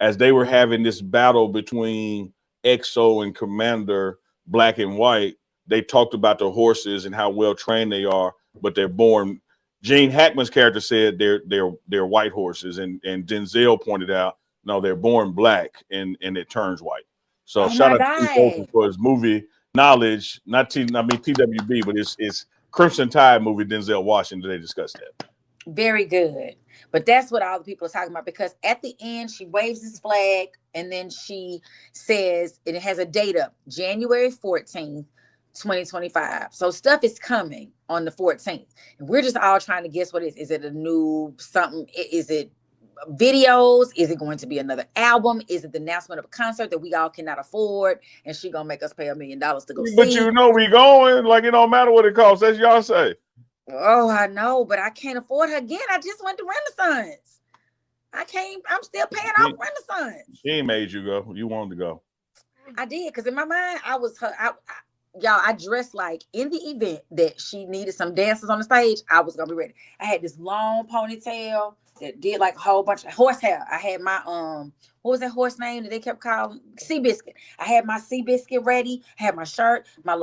as they were having this battle between EXO and Commander, black and white. They talked about the horses and how well trained they are, but they're born. Gene Hackman's character said they're white horses, and Denzel pointed out no, they're born black and it turns white. So shout out to T for his movie knowledge, TWB, but it's Crimson Tide movie, Denzel Washington. They discussed that. Very good. But that's what all the people are talking about, because at the end she waves this flag and then she says, and it has a date up, January 14th, 2025. So stuff is coming on the 14th. And we're just all trying to guess what it is. Is it a new something? Is it videos? Is it going to be another album? Is it the announcement of a concert that we all cannot afford and she gonna make us pay $1 million to go see? But you know we going, like it don't matter what it costs. That's y'all say. Oh, I know, but I can't afford her again. I just went to Renaissance. I'm still paying off Renaissance. She ain't made you go. You wanted to go. I did, because in my mind, I was her. Y'all, I dressed like in the event that she needed some dancers on the stage, I was gonna be ready. I had this long ponytail that did like a whole bunch of horse hair. I had my what was that horse name that they kept calling? Seabiscuit. I had my Seabiscuit ready. I had my shirt, my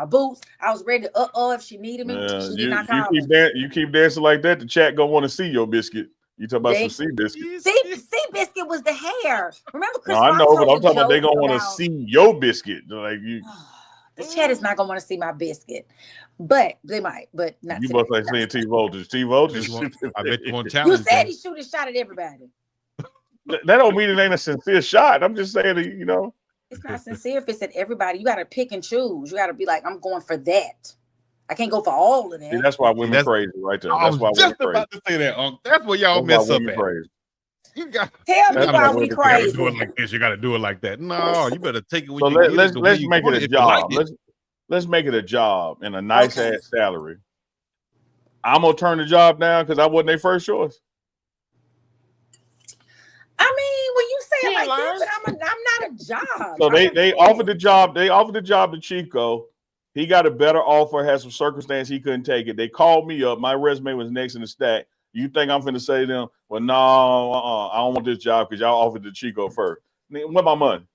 boots. I was ready to if she needed me. She did not call me. You keep dancing like that, the chat gonna want to see your biscuit. You talking about some Seabiscuit? Seabiscuit was the hair. Remember Chris? No, I know, but I'm talking about they gonna want to see your biscuit. Like you. The chat is not gonna want to see my biscuit, but they might. But not. You must like saying T Voltage. T Voltage. I bet you want challenge. You said he shoot a shot at everybody. That don't mean it ain't a sincere shot. I'm just saying that, you know. It's not sincere if it's at everybody. You got to pick and choose. You got to be like, I'm going for that. I can't go for all of them. See, that's why women crazy right there. That's why just about to say that, Unc. That's what y'all mess up at. Crazy. You got tell me why we crazy. You gotta do it like this. You got to do it like that. No, you better take it. When so you let's make it a job. Let's make it a job and a nice ass salary. I'm gonna turn the job down because I wasn't their first choice. I mean, when you say it like that, but I'm not a job. So they offered the job. They offered the job to Chico. He got a better offer. Had some circumstance he couldn't take it. They called me up. My resume was next in the stack. You think I'm finna say to them, well, no, I don't want this job because y'all offered to Chico first. What my money?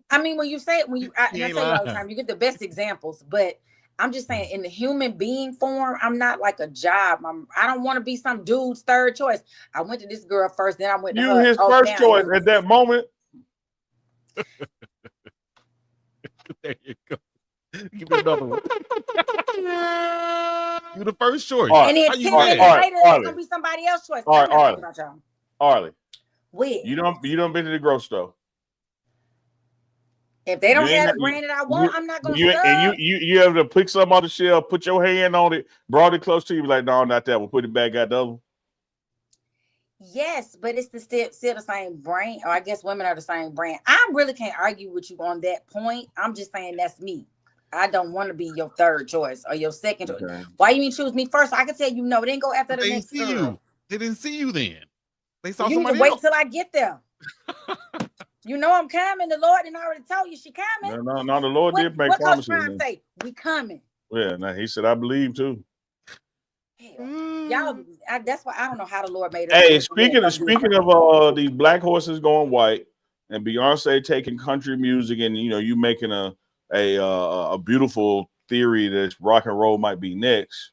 I mean, when you say it, I tell you all the time, you get the best examples, but I'm just saying, in the human being form, I'm not like a job. I don't want to be some dude's third choice. I went to this girl first, then I went to her. You his first choice at that moment. There you go. Give me another one. You the first choice. And then 10 minutes later, it's gonna be somebody else's choice. Arlie. Wait. You don't been to the grocery store. If they don't have the brand that I want, I'm not gonna. And you have to pick something off the shelf, put your hand on it, brought it close to you, like, no, not that one. Put it back, got the other one. Yes, but it's still the same brand. Or I guess women are the same brand. I really can't argue with you on that point. I'm just saying that's me. I don't want to be your third choice or your second choice. Why you didn't choose me first? So I can tell you no. Then go after the next girl. They didn't see you then. They saw you somebody need to wait else. till I get there. You know I'm coming. The Lord didn't already told you she coming. No. The Lord did make promises. What Coach say? We coming. Yeah, now he said I believe too. Y'all, that's why I don't know how the Lord made it. Hey, speaking of these black horses going white and Beyonce taking country music, and you making a beautiful theory that rock and roll might be next.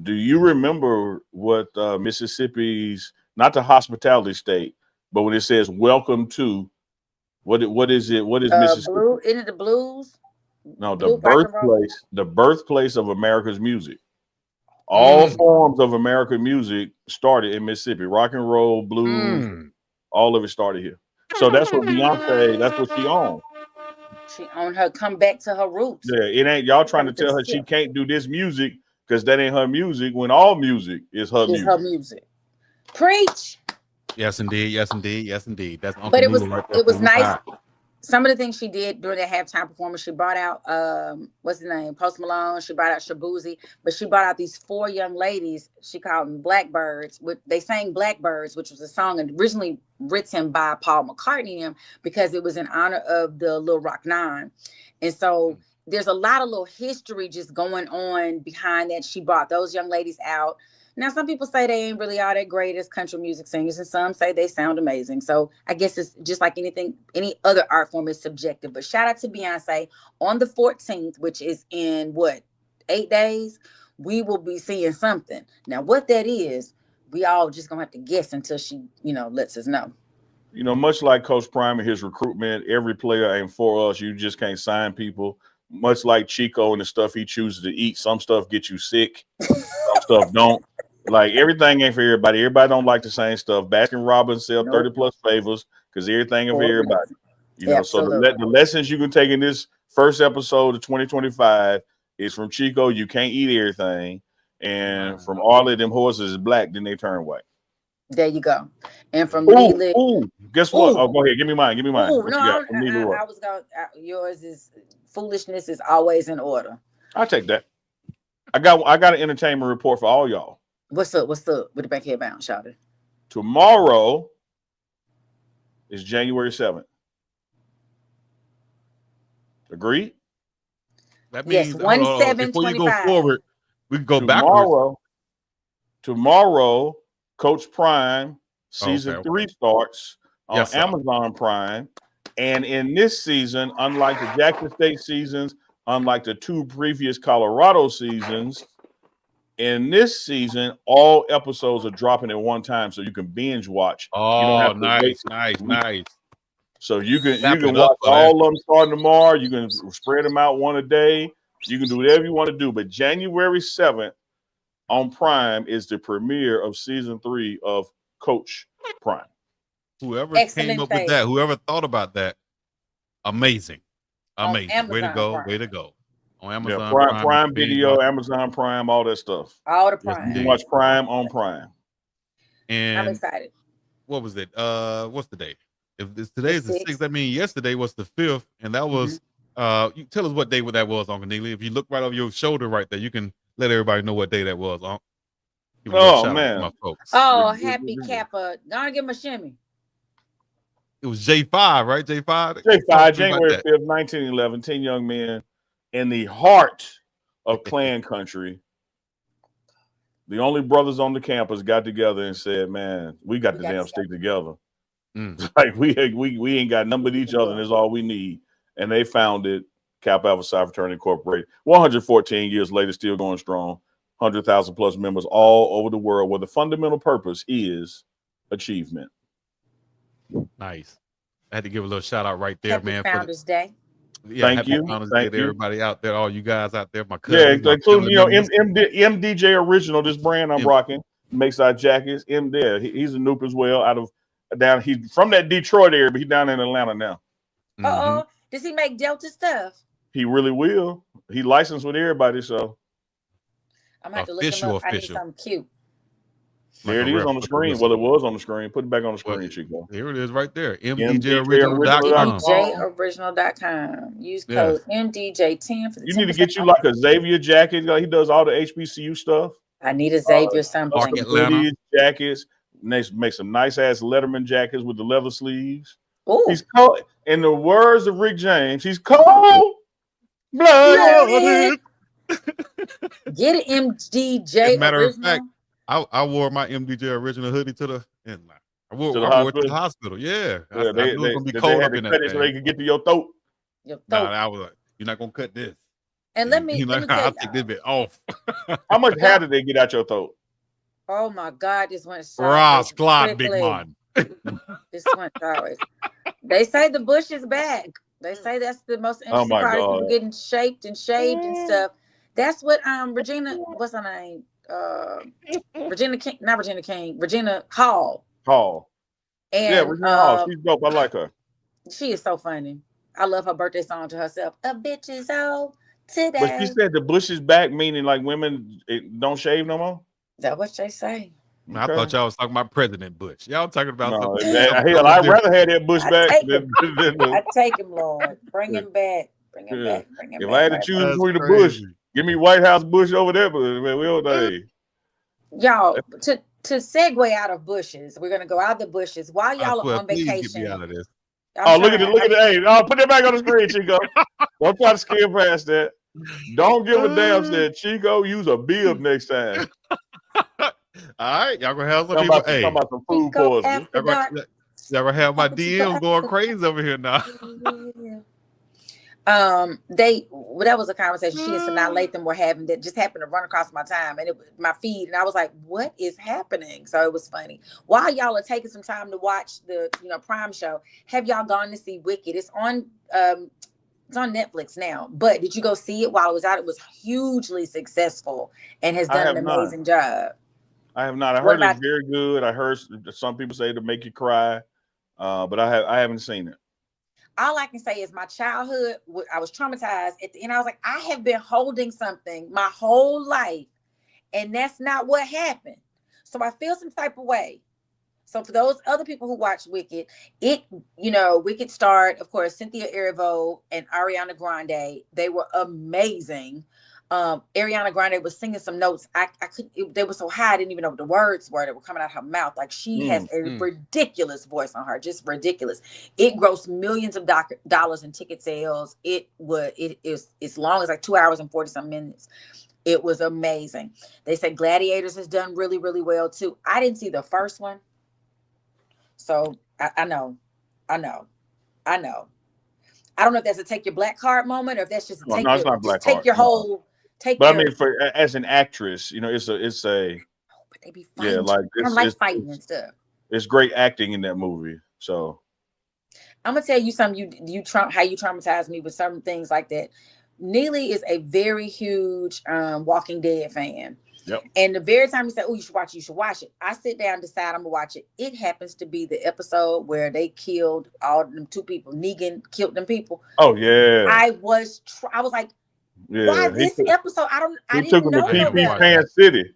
Do you remember what Mississippi's, not the hospitality state, but when it says "Welcome to," what is it? What is Mississippi? Isn't it the blues? No, the birthplace of America's music. All forms of American music started in Mississippi. Rock and roll, blues, all of it started here. So that's what Beyonce, that's what she owned. She owned her come back to her roots. Yeah, it ain't y'all trying to tell her she can't do this music because that ain't her music when all music is her music. Her music. Preach. Yes, indeed. Yes, indeed. Yes, indeed. That's but it was nice. some of the things she did during that halftime performance, she brought out what's his name, Post Malone. She brought out Shabuzi, but she brought out these 4 young ladies. She called them Blackbirds. They sang Blackbirds, which was a song originally written by Paul McCartney because it was in honor of the Lil Rock 9. And so there's a lot of little history just going on behind that. She brought those young ladies out. Now, some people say they ain't really all that great as country music singers, and some say they sound amazing. So I guess it's just like anything, any other art form is subjective. But shout out to Beyonce on the 14th, which is in 8 days. We will be seeing something. Now, what that is, we all just gonna have to guess until she, lets us know. Much like Coach Prime and his recruitment, every player ain't for us. You just can't sign people. Much like Chico and the stuff he chooses to eat, some stuff gets you sick, some stuff don't. Like, everything ain't for everybody. Everybody don't like the same stuff. Baskin Robbins sell 30 plus favors because everything ain't for everybody. So the lessons you can take in this first episode of 2025 is from Chico. You can't eat everything, and from all of them horses is black, then they turn white. There you go. And from Neely, guess what? Oh, go ahead. Give me mine. No, I was going. Yours is foolishness is always in order. I'll take that. I got an entertainment report for all y'all. What's up with the Bankhead Bound, shouted? Tomorrow is January 7th. Agreed? That means 1/7/25. Before you go forward, we can go backwards. Tomorrow, Coach Prime season 3 starts on Amazon Prime. And in this season, unlike the Jackson State seasons, unlike the 2 previous Colorado seasons, in this season, all episodes are dropping at one time, so you can binge watch. Oh, you don't have to nice. So you can watch all of them starting tomorrow. You can spread them out one a day. You can do whatever you want to do. But January 7th on Prime is the premiere of season 3 of Coach Prime. Whoever came up with that, whoever thought about that, amazing. Way to go. On Amazon Prime Video, Amazon Prime, all that stuff. All the Prime. You can watch Prime on Prime. And I'm excited. What was it? What's the date? If today is the 6th, that means yesterday was the 5th, and that was you tell us what day that was, Uncle Neely. If you look right over your shoulder right there, you can let everybody know what day that was, Uncle. Oh man. My folks. Oh, happy Kappa. Gonna give him a shimmy. It was J5, right? J5, January 5th, 1911. 10 young men in the heart of Klan country. The only brothers on the campus got together and said, man, we got to damn stick together. Like we ain't got nothing but each other, and that's all we need. And they founded Kappa Alpha Psi Fraternity Incorporated. 114 years later, still going strong. 100,000 plus members all over the world, where the fundamental purpose is achievement. Nice. I had to give a little shout out right there, man. Founders Day. Yeah, Thank you. Day to everybody out there, all you guys out there, my cousins. Yeah, including MDJ Original, this brand I'm rocking, makes our jackets. He's a noob as well. He's from that Detroit area, but he's down in Atlanta now. Does he make Delta stuff? He really will. He licensed with everybody, so I'm gonna have to look him up. I need something cute. There it is on the screen. Well, it was on the screen. Put it back on the screen, Chico. Here it is right there. MDJoriginal.com. MDJoriginal.com. Use code MDJ10 for the 10%. You need to get you like a Xavier jacket. He does all the HBCU stuff. I need a Xavier something. Hoodies, jackets. Make some nice ass Letterman jackets with the leather sleeves. Ooh. He's cold. In the words of Rick James, he's cold blooded. Get an MDJ. Matter of fact, I wore my MDJ Original hoodie to the hospital. Yeah, I knew it was gonna be cold up in that. So they could get to your throat. Nah, I was like, you're not gonna cut this. And let me I'll take this bit off. How much hair did they get out your throat? Oh my God, this went Ross Clyde, big man. This went sideways. They say the bush is back. They say that's the most interesting part of people getting shaped and shaved and stuff. That's what Regina, what's her name? Regina King, not Regina King, Regina Hall. And Regina Hall. She's dope. I like her. She is so funny. I love her birthday song to herself. A bitch is old today. But she said the bush is back, meaning like women don't shave no more. Is that what they say? I thought y'all was talking about President Bush. Y'all talking about No, something hell, I'd rather have that Bush back than I take him, Lord. Bring him back. Bring him back. Bring him if back. I had to choose between the Bush, give me White House Bush over there, but man, we don't know. Y'all, to segue out of bushes, we're gonna go out the bushes while y'all are on please vacation. get me out of this. Look at it. Hey, put that back on the screen, Chico. Don't try to skim past that. Don't give a damn, said Chico. Use a bib next time. All right, y'all gonna have some talking people. Talking about some food poisoning. Y'all gonna have my DMs going crazy over here now. That was a conversation she and Sanaa Latham were having that just happened to run across my time and my feed, and I was like, what is happening? So it was funny. While y'all are taking some time to watch the Prime show, have y'all gone to see Wicked? It's on Netflix now, but did you go see it while it was out? It was hugely successful and has done an amazing job. I have not. I heard it's very good. I heard some people say to make you cry, but I haven't seen it. All I can say is my childhood, I was traumatized. At the end, I was like, I have been holding something my whole life, and that's not what happened. So I feel some type of way. So for those other people who watch Wicked, Wicked starred, of course, Cynthia Erivo and Ariana Grande. They were amazing. Ariana Grande was singing some notes. They were so high, I didn't even know what the words were that were coming out of her mouth. Like she has a ridiculous voice on her, just ridiculous. It grossed millions of dollars in ticket sales. It's long as like 2 hours and 40 some minutes. It was amazing. They said Gladiators has done really, really well too. I didn't see the first one. So I know. I don't know if that's a take your black card moment or if that's just take your whole. I mean, as an actress, it's a but they be fighting. Like I don't like fighting and stuff. It's great acting in that movie. So I'm gonna tell you something. How you traumatized me with certain things like that. Neely is a very huge Walking Dead fan. Yep. And the very time he said, "Oh, you should watch it," I sit down, decide I'm gonna watch it. It happens to be the episode where they killed all them 2 people. Negan killed them people. Oh yeah. I was like, why this episode? I didn't know to PP Pan City.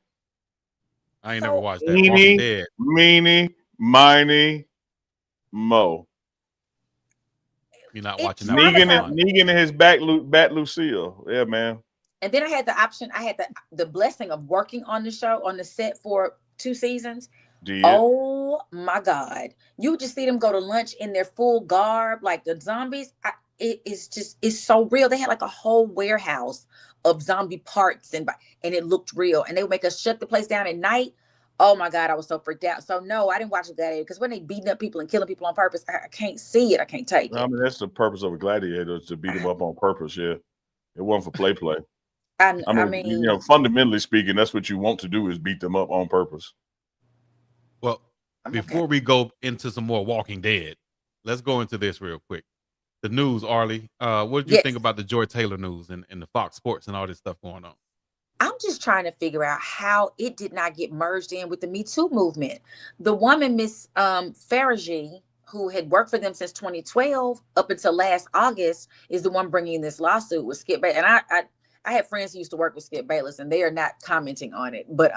I ain't never watched that. Walking Dead. Meanie, Miney, Mo. You're not watching that. Negan and his Bat Lucille. Yeah, man. And then I had the option. I had the blessing of working on the show, on the set for 2 seasons. Oh my God. You just see them go to lunch in their full garb, like the zombies. It's so real. They had like a whole warehouse of zombie parts and it looked real. And they would make us shut the place down at night. Oh my God, I was so freaked out. So no, I didn't watch Gladiator because when they beating up people and killing people on purpose, I can't see it. I can't take it. I mean, that's the purpose of a gladiator, is to beat them up on purpose. Yeah, it wasn't for play. I mean, fundamentally speaking, that's what you want to do, is beat them up on purpose. Well, before we go into some more Walking Dead, let's go into this real quick. The news, Arlie. What did you think about the Joy Taylor news and the Fox Sports and all this stuff going on? I'm just trying to figure out how it did not get merged in with the Me Too movement. The woman, Miss Faragee, who had worked for them since 2012 up until last August, is the one bringing this lawsuit with Skip Bayless. And I had friends who used to work with Skip Bayless, and they are not commenting on it. But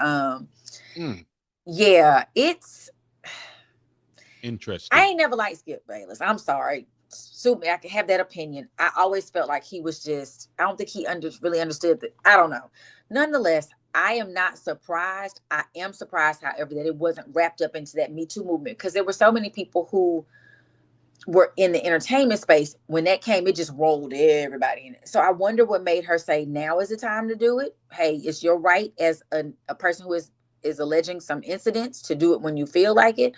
yeah, it's interesting. I ain't never liked Skip Bayless. I'm sorry. Sue me, I can have that opinion. I always felt like he was just, I don't think he really understood that. I don't know. Nonetheless, I am not surprised. I am surprised, however, that it wasn't wrapped up into that Me Too movement, because there were so many people who were in the entertainment space. When that came, it just rolled everybody in it. So I wonder what made her say now is the time to do it. Hey, it's your right as a person who is alleging some incidents to do it when you feel like it.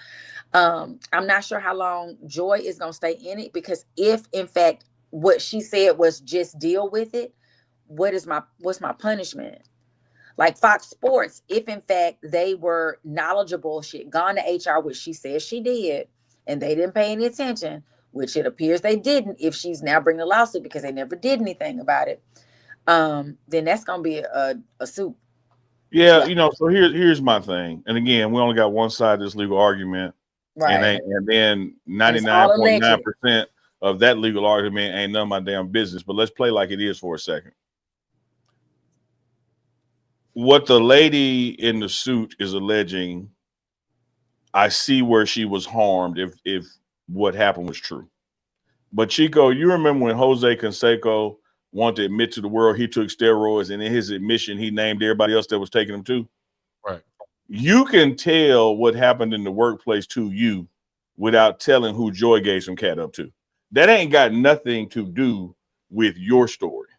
I'm not sure how long Joy is going to stay in it, because if in fact what she said was just deal with it, what's my punishment? Like Fox Sports, if in fact they were knowledgeable, she had gone to HR, which she says she did, and they didn't pay any attention, which it appears they didn't, if she's now bringing a lawsuit because they never did anything about it, then that's going to be a suit. Yeah, so here's my thing. And again, we only got one side of this legal argument. Right. And then 99.9% of that legal argument ain't none of my damn business. But let's play like it is for a second. What the lady in the suit is alleging I see where she was harmed if what happened was true. But Chico, you remember when Jose Canseco wanted to admit to the world he took steroids, and in his admission, he named everybody else that was taking them too? Right. You can tell what happened in the workplace to you without telling who Joy gave some cat up to. That ain't got nothing to do with your story.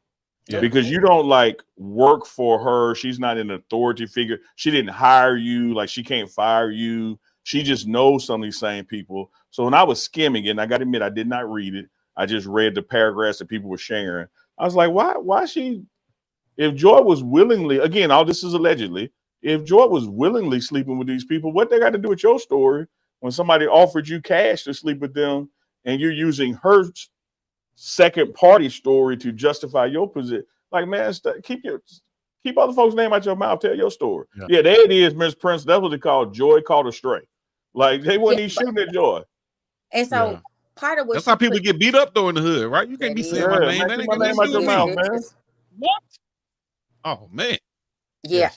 Yeah. Because you don't like work for her. She's not an authority figure. She didn't hire you. Like, she can't fire you. She just knows some of these same people. So when I was skimming it, and I got to admit, I did not read it. I just read the paragraphs that people were sharing. I was like, why she, if Joy was willingly, again, all this is allegedly, if Joy was willingly sleeping with these people, what they got to do with your story when somebody offered you cash to sleep with them and you're using her second party story to justify your position? Like, man, keep other folks' name out your mouth. Tell your story. Yeah, there it is, Miss Prince. That's what they call Joy caught astray. Like, they wasn't even shooting at Joy. And so part of what that's how people get beat up though in the hood, right? You can't be saying my name. That ain't my name out your mouth, man. What? Oh man. Yeah,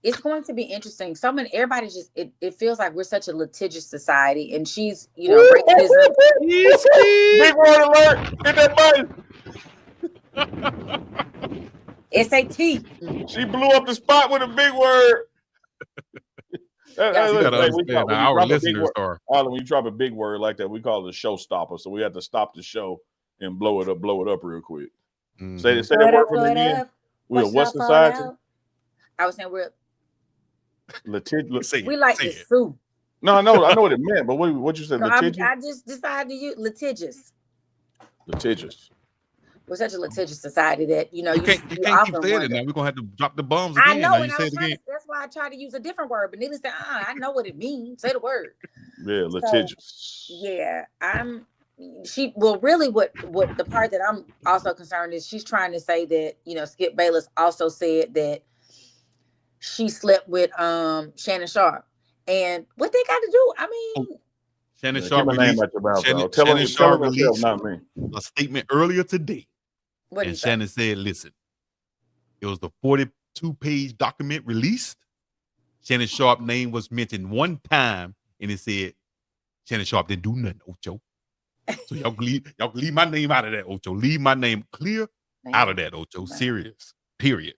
it's going to be interesting. Everybody just it feels like we're such a litigious society, and she's racism. Big word alert! Hit that button. SAT. She blew up the spot with a big word. Our listeners are. When you drop a big word like that, we call it a showstopper. So we have to stop the show and blow it up real quick. Mm-hmm. Say that word for me again. We're what society? I was saying we're litigious. We like to sue. No, I know what it meant, but what you said? Litigious? I just decided to use litigious. Litigious. We're such a litigious society that you can't keep saying it now. We're gonna have to drop the bombs again. I know, and that's why I tried to use a different word. But Neely said, I know what it means. Say the word. Yeah, litigious. So, yeah, really what the part that I'm also concerned is she's trying to say that Skip Bayless also said that she slept with Shannon Sharp, and what they got to do? I mean, Shannon Sharp released. Shannon Sharp released a statement earlier today. And Shannon said, listen, it was the 42-page document released. Shannon Sharp's name was mentioned one time, and it said Shannon Sharp didn't do nothing, Ocho. So y'all leave my name out of that, Ocho. Leave my name clear out of that, Ocho. Serious. Period.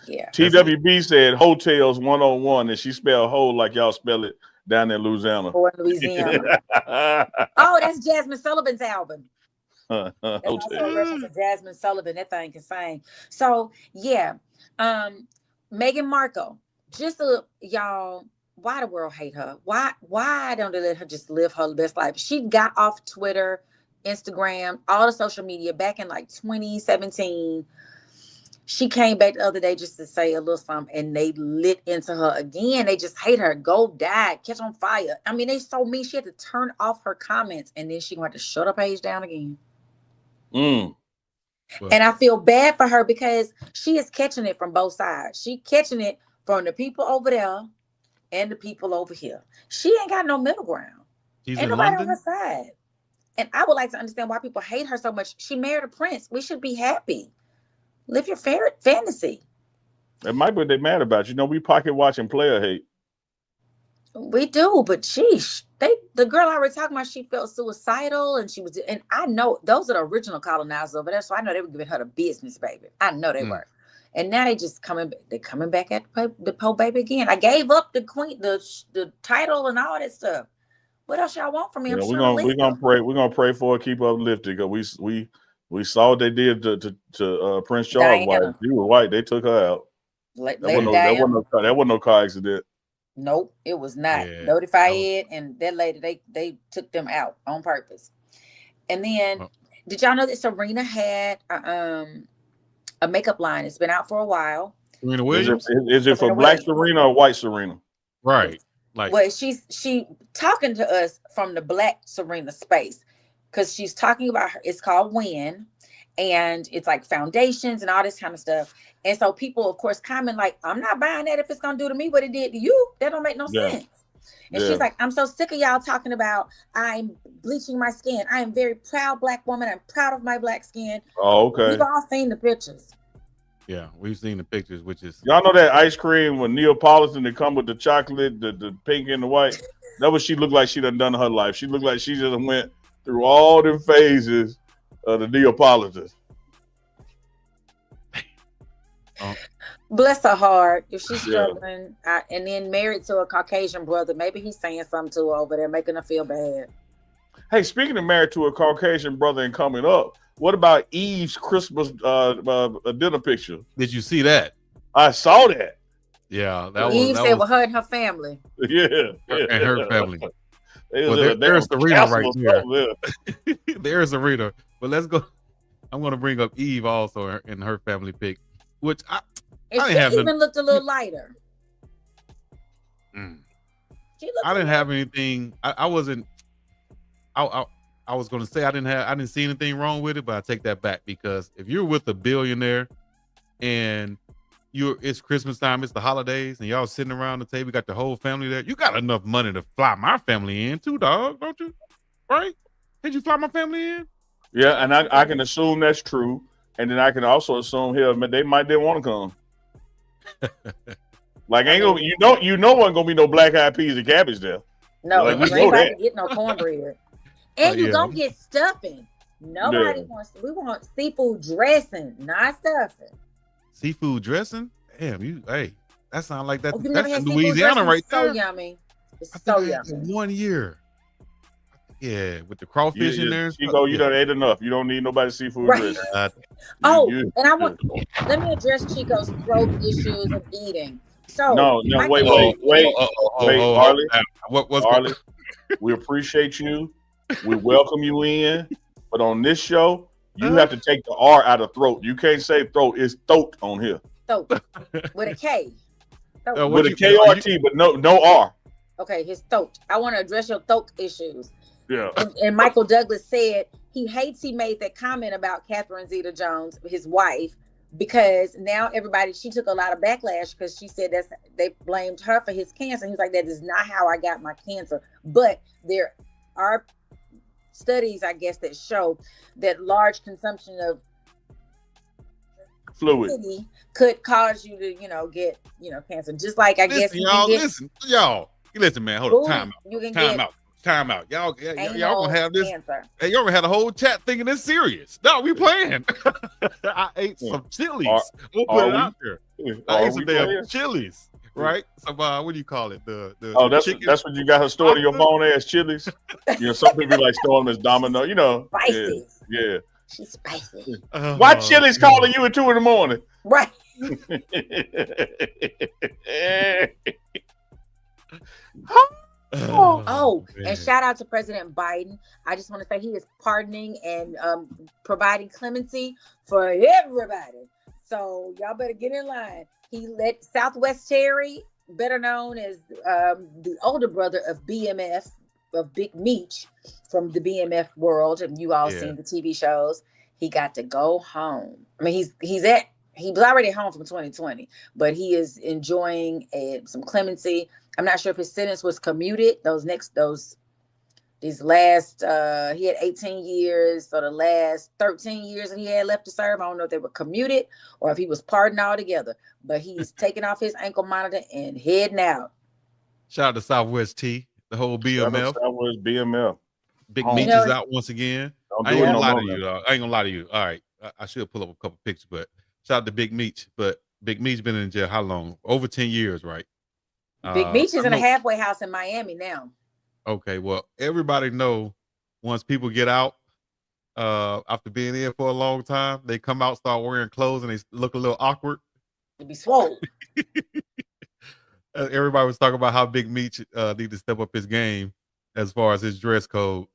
Yeah. TWB said hotels 101, and she spelled whole like y'all spell it down in Louisiana. Or Louisiana. Oh, that's Jasmine Sullivan's album. That's also a reference to Jasmine Sullivan. That thing can sing. So yeah, Meghan Markle. Just y'all, why the world hate her? Why don't they let her just live her best life? She got off Twitter, Instagram, all the social media back in like 2017. She came back the other day just to say a little something, and they lit into her again. They just hate her. Go die, catch on fire. I mean, they so mean. She had to turn off her comments, and then she gonna have to shut her page down again. Well, and I feel bad for her because she is catching it from both sides. She catching it from the people over there and the people over here. She ain't got no middle ground. She's ain't in nobody London? on her side. And I would like to understand why people hate her so much. She married a prince. We should be happy. Live your fantasy. It might be what they're mad about. We pocket watching player hate. We do, but sheesh, the girl I was talking about, she felt suicidal, and and I know those are the original colonizers over there, so I know they were giving her the business, baby. I know they were, and now they just coming back at the Pope baby again. I gave up the queen, the title, and all that stuff. What else y'all want from me? We're gonna pray. We're gonna pray for her, keep her uplifted. Because we saw what they did to Prince Charles' wife. She was white. They took her out. That wasn't no car accident. Nope, it was not. Notified, and that lady, they took them out on purpose. And then, did y'all know that Serena had a makeup line? It's been out for a while. Serena Williams? Is it for Black Serena or White Serena? Right. Well, she talking to us from the Black Serena space, because she's talking about her. It's called Win, and it's like foundations and all this kind of stuff. And so people, of course, comment like, I'm not buying that if it's going to do to me what it did to you. That don't make no sense. And she's like, I'm so sick of y'all talking about I'm bleaching my skin. I am very proud Black woman. I'm proud of my Black skin. Oh, okay. We've all seen the pictures. Yeah, we've seen the pictures, which is Y'all know that ice cream with Neapolitan that come with the chocolate, the pink and the white? That what she looked like she done her life. She looked like she just went through all the phases of the Neapolitan. Bless her heart. If she's struggling, and then married to a Caucasian brother, maybe he's saying something to her over there, making her feel bad. Hey, speaking of married to a Caucasian brother and coming up, what about Eve's Christmas dinner picture? Did you see that? I saw that. Yeah, that Eve said was with her and her family. Yeah, and her family. Well, there's Serena right there. There's Serena. But let's go. I'm going to bring up Eve also in her family pic, which I she even looked a little lighter. I didn't have anything. I wasn't. I was going to say I didn't see anything wrong with it, but I take that back because if you're with a billionaire and it's Christmas time, it's the holidays, and y'all sitting around the table, got the whole family there. You got enough money to fly my family in too, dog, don't you? Right? Did you fly my family in? Yeah, and I can assume that's true, and then I can also assume they might didn't want to come. Like ain't gonna, you know wasn't gonna be no black eyed peas and cabbage there. No, like, we ain't about to get no cornbread. And you gonna get stuffing. Nobody wants. We want seafood dressing, not stuffing. Seafood dressing? Damn, that sounds like that. You never had Louisiana right there. So yummy. It's so yummy. 1 year. Yeah, with the crawfish in there. Chico, you done ate enough. You don't need nobody's seafood dressing. And I want. Let me address Chico's throat issues and eating. So no, wait, Arlie. Arlie? We appreciate you. We welcome you in, but on this show, you have to take the R out of throat. You can't say throat; it's throat on here. Throat with a K. With a KRT, but no R. Okay, his throat. I want to address your throat issues. Yeah. And Michael Douglas said he hates he made that comment about Catherine Zeta-Jones, his wife, because now she took a lot of backlash because she said they blamed her for his cancer. He's like, that is not how I got my cancer. But there are studies, I guess, that show that large consumption of fluid could cause you to, get, cancer. Just like listen, listen, man. Hold on. Time out. Y'all gonna have this. Cancer. Hey, y'all gonna have the whole chat thinking it's serious. No, we playing. I ate some chilies. We'll put it out there. I ate some damn chilies. Right? So what do you call it? That's what you got her stored in your phone as chilies. Some people like storing them as domino. Spicy. Yeah. She's spicy. Why chilies calling you at 2 a.m? Right. And shout out to President Biden. I just want to say he is pardoning and providing clemency for everybody. So y'all better get in line. He let Southwest Terry, better known as the older brother of BMF, of Big Meech from the BMF world, and you all seen the TV shows. He got to go home. I mean, he was already home from 2020, but he is enjoying some clemency. I'm not sure if his sentence was commuted. These last, he had 18 years, so the last 13 years that he had left to serve, I don't know if they were commuted or if he was pardoned altogether, but he's taking off his ankle monitor and heading out. Shout out to Southwest T, the whole BMF. Southwest BMF. Big Meech is out once again. I ain't gonna lie to you, dog. I ain't gonna lie to you. All right, I should pull up a couple pictures, but shout out to Big Meech. But Big Meech been in jail how long? Over 10 years, right? Big Meech is in a halfway house in Miami now. Okay, well, everybody know once people get out after being in for a long time, they come out, start wearing clothes, and they look a little awkward. They be swole. Everybody was talking about how Big Meech need to step up his game as far as his dress code.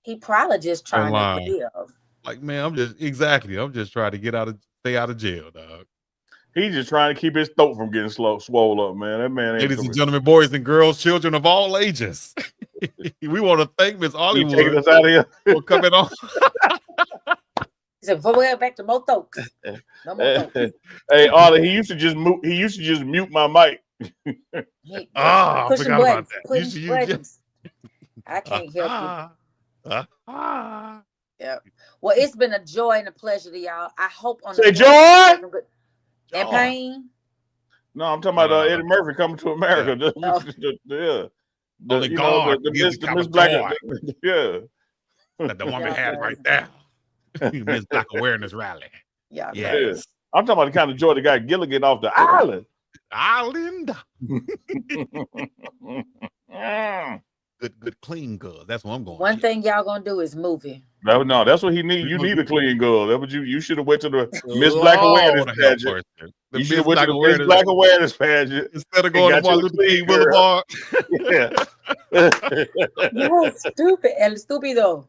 He probably just trying to live. Like, man, I'm just trying to stay out of jail, dog. He's just trying to keep his throat from getting swole up, man. That man. Ladies and gentlemen, boys and girls, children of all ages, we want to thank Miss Hollywood taking us out of here for coming on. He said, "Before we head back to Mo Thokes." No more Thokes. Hey, Ollie, he used to just mute my mic. I forgot about that. I can't help you. Yeah. Well, it's been a joy and a pleasure to y'all. I hope on say joy. And Payne. No, I'm talking about Eddie Murphy Coming to America. Yeah. Only God. The Miss Black. Yeah. That the woman had right there. Miss Black Awareness Rally. Yeah. Yes. I'm talking about the kind of joy that got Gilligan off the island. Good clean girl. That's what I'm going. One thing y'all gonna do is movie. No, that's what he need. You need a clean girl. That what you should have went to the Miss Black Awareness pageant. You should have went to the Miss Black Awareness pageant instead of going to Martin Luther King Boulevard. Yeah. You're stupid. El Stupido.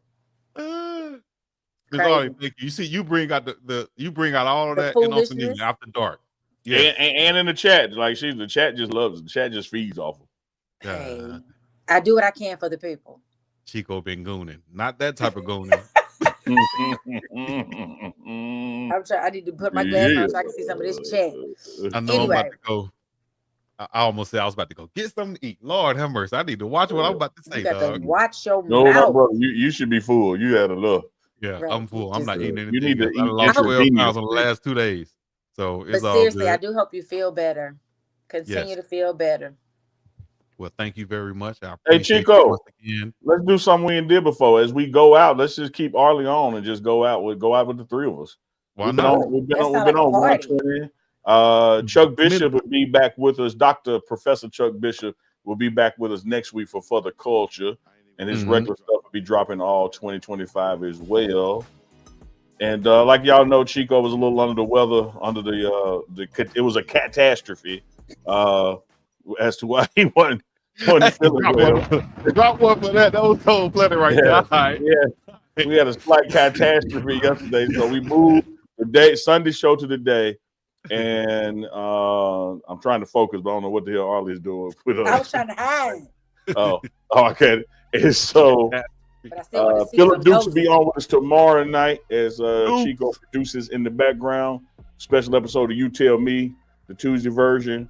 Miss Arlie, thank you. You see, you bring out you bring out all of that in off after dark. Yeah, and in the chat, like the chat just loves it. The chat just feeds off of. Hey, I do what I can for the people. Chico been gooning, not that type of gooning. I'm trying. I need to put my glasses on so I can see some of this chat. I know I'm about to go. I almost said I was about to go get something to eat. Lord have mercy. I need to watch what I'm about to say. You got to watch your mouth. No, my brother, you should be full. You had enough. Yeah, right. I'm full. I'm not eating anything. You need to eat. I lost 12 pounds on the last 2 days. So it's all seriously, good. I do hope you feel better. Continue to feel better. Well, thank you very much. Hey, Chico, let's do something we didn't did before. As we go out, let's just keep Arlie on and just go out with the three of us. Why not? We've been on 120. Chuck Bishop will be back with us. Professor Chuck Bishop will be back with us next week for Further Culture. And his regular stuff will be dropping all 2025 as well. And like y'all know, Chico was a little under the weather, it was a catastrophe as to why he wasn't feeling well. Drop one for that. That was cold blooded right there. Right. Yeah, we had a slight catastrophe yesterday, so we moved Sunday show to the day. And I'm trying to focus, but I don't know what the hell Arlie's doing. I was trying to hide. Oh, okay. And so Philip Dukes will be on with us tomorrow night as Chico produces in the background. Special episode of You Tell Me, the Tuesday version.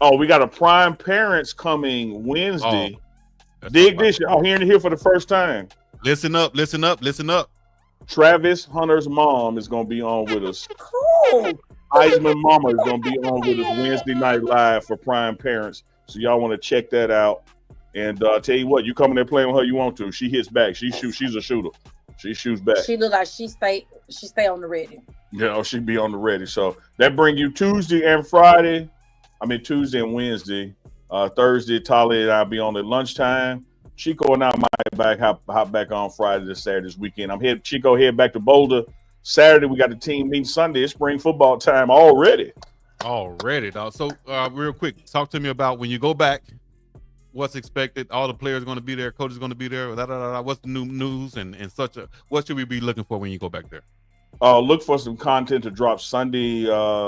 Oh, we got a Prime Parents coming Wednesday. Dig this. Hearing it here for the first time. Listen up. Travis Hunter's mom is going to be on with us. Cool. Heisman Mama is going to be on with us Wednesday night live for Prime Parents. So y'all want to check that out. And tell you what, you come in there playing with her, you want to. She hits back. She shoots. She's a shooter. She shoots back. She look like she stay on the ready. She be on the ready. So that bring you Tuesday and Friday. Tuesday and Wednesday. Thursday, Tali and I'll be on at lunchtime. Chico and I might hop back on Friday to Saturday this weekend. Chico head back to Boulder. Saturday, we got the team meeting. Sunday, it's spring football time already. Dog. So real quick, talk to me about when you go back. What's expected? All the players are going to be there. Coaches going to be there. What's the new news and such? What should we be looking for when you go back there? Look for some content to drop Sunday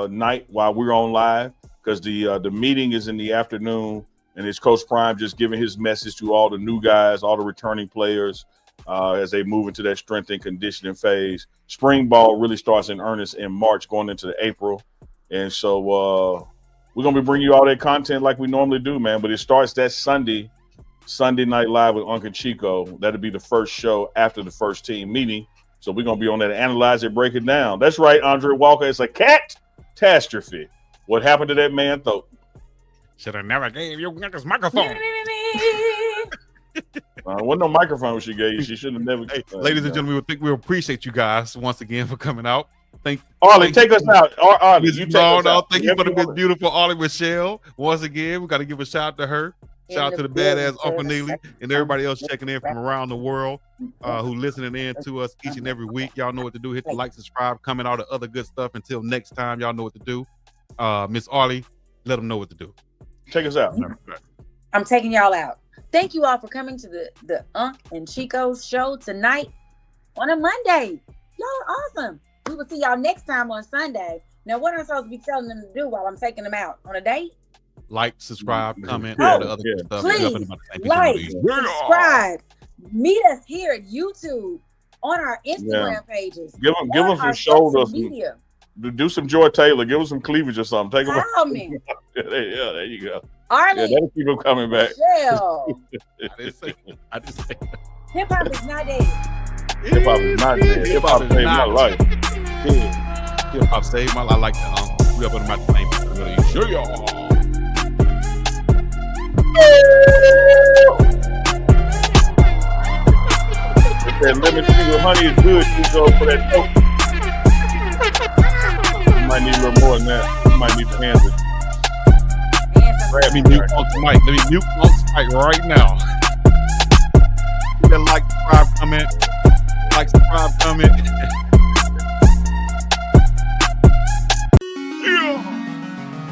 night while we're on live because the meeting is in the afternoon and it's Coach Prime just giving his message to all the new guys, all the returning players as they move into that strength and conditioning phase. Spring ball really starts in earnest in March going into April. And so we're going to be bringing you all that content like we normally do, man. But it starts that Sunday night live with UNK and Chico. That'll be the first show after the first team meeting. So we're going to be on there to analyze it, break it down. That's right, Andre Walker. It's a catastrophe. What happened to that man throat? Should have never gave you this microphone. Wasn't no microphone she gave you. She should have never. Hey, ladies and gentlemen, we appreciate you guys once again for coming out. Arlie, take us out. Arlie, you take us out. Thank you for the beautiful Arlie Michelle. Once again, we got to give a shout out to her. Shout out to the badass Uncle Neely and everybody else checking in from around the world who listening in to us each and every week. Y'all know what to do. Hit the like, subscribe, comment, all the other good stuff. Until next time, y'all know what to do. Miss Arlie, let them know what to do. Take us out. I'm taking y'all out. Thank you all for coming to the UNK and Chico show tonight on a Monday. Y'all are awesome. We will see y'all next time on Sunday. Now, what am I supposed to be telling them to do while I'm taking them out? On a date? Like, subscribe, comment, all the other good stuff. Please, like, subscribe. Meet us here at YouTube, on our Instagram pages. Give them some shoulders. Do some Joy Taylor. Give them some cleavage or something. Take them out. Yeah, there you go. Arlie. Yeah, that'll keep them coming back. I just say hip-hop is not dead. Hip-hop is not dead. Hip-hop saved my life. Hip-hop saved my life. I like that. We up on the same. Sure, y'all. That lemon tea with honey is good. You go for that toast. You might need a little more than that. You might need to hand it. Let me mute Unk's mic. Let me mute Unk's mic right now. Like, subscribe, comment. Like, subscribe, comment.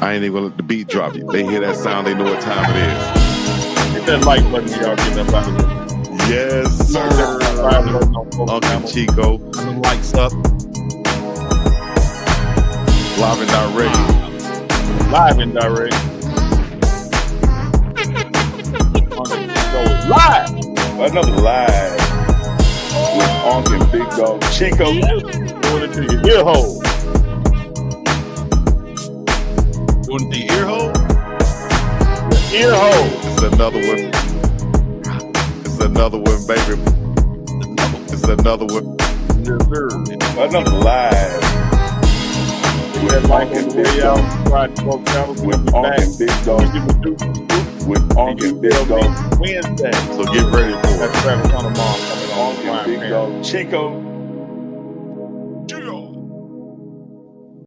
I ain't even gonna let the beat drop you. They hear that sound, they know what time it is. Hit that like button when y'all get up out of here. Yes, sir. Uncle Chico. And the likes up. Live and direct. Live and direct. Live. Another live. With Unc and Big Dog Chico. Doing it to your ear hole. Doing the ear hole? Your ear hole. It's another one. It's another one, baby. It's another one. Yes, sir. Another live. With Unc and Big Dog. With Unc and Big Dog. With Unc and Big Dog. Wednesday. So get ready for it. That's Travis on the mom coming on. Unc and Big Dog Chico.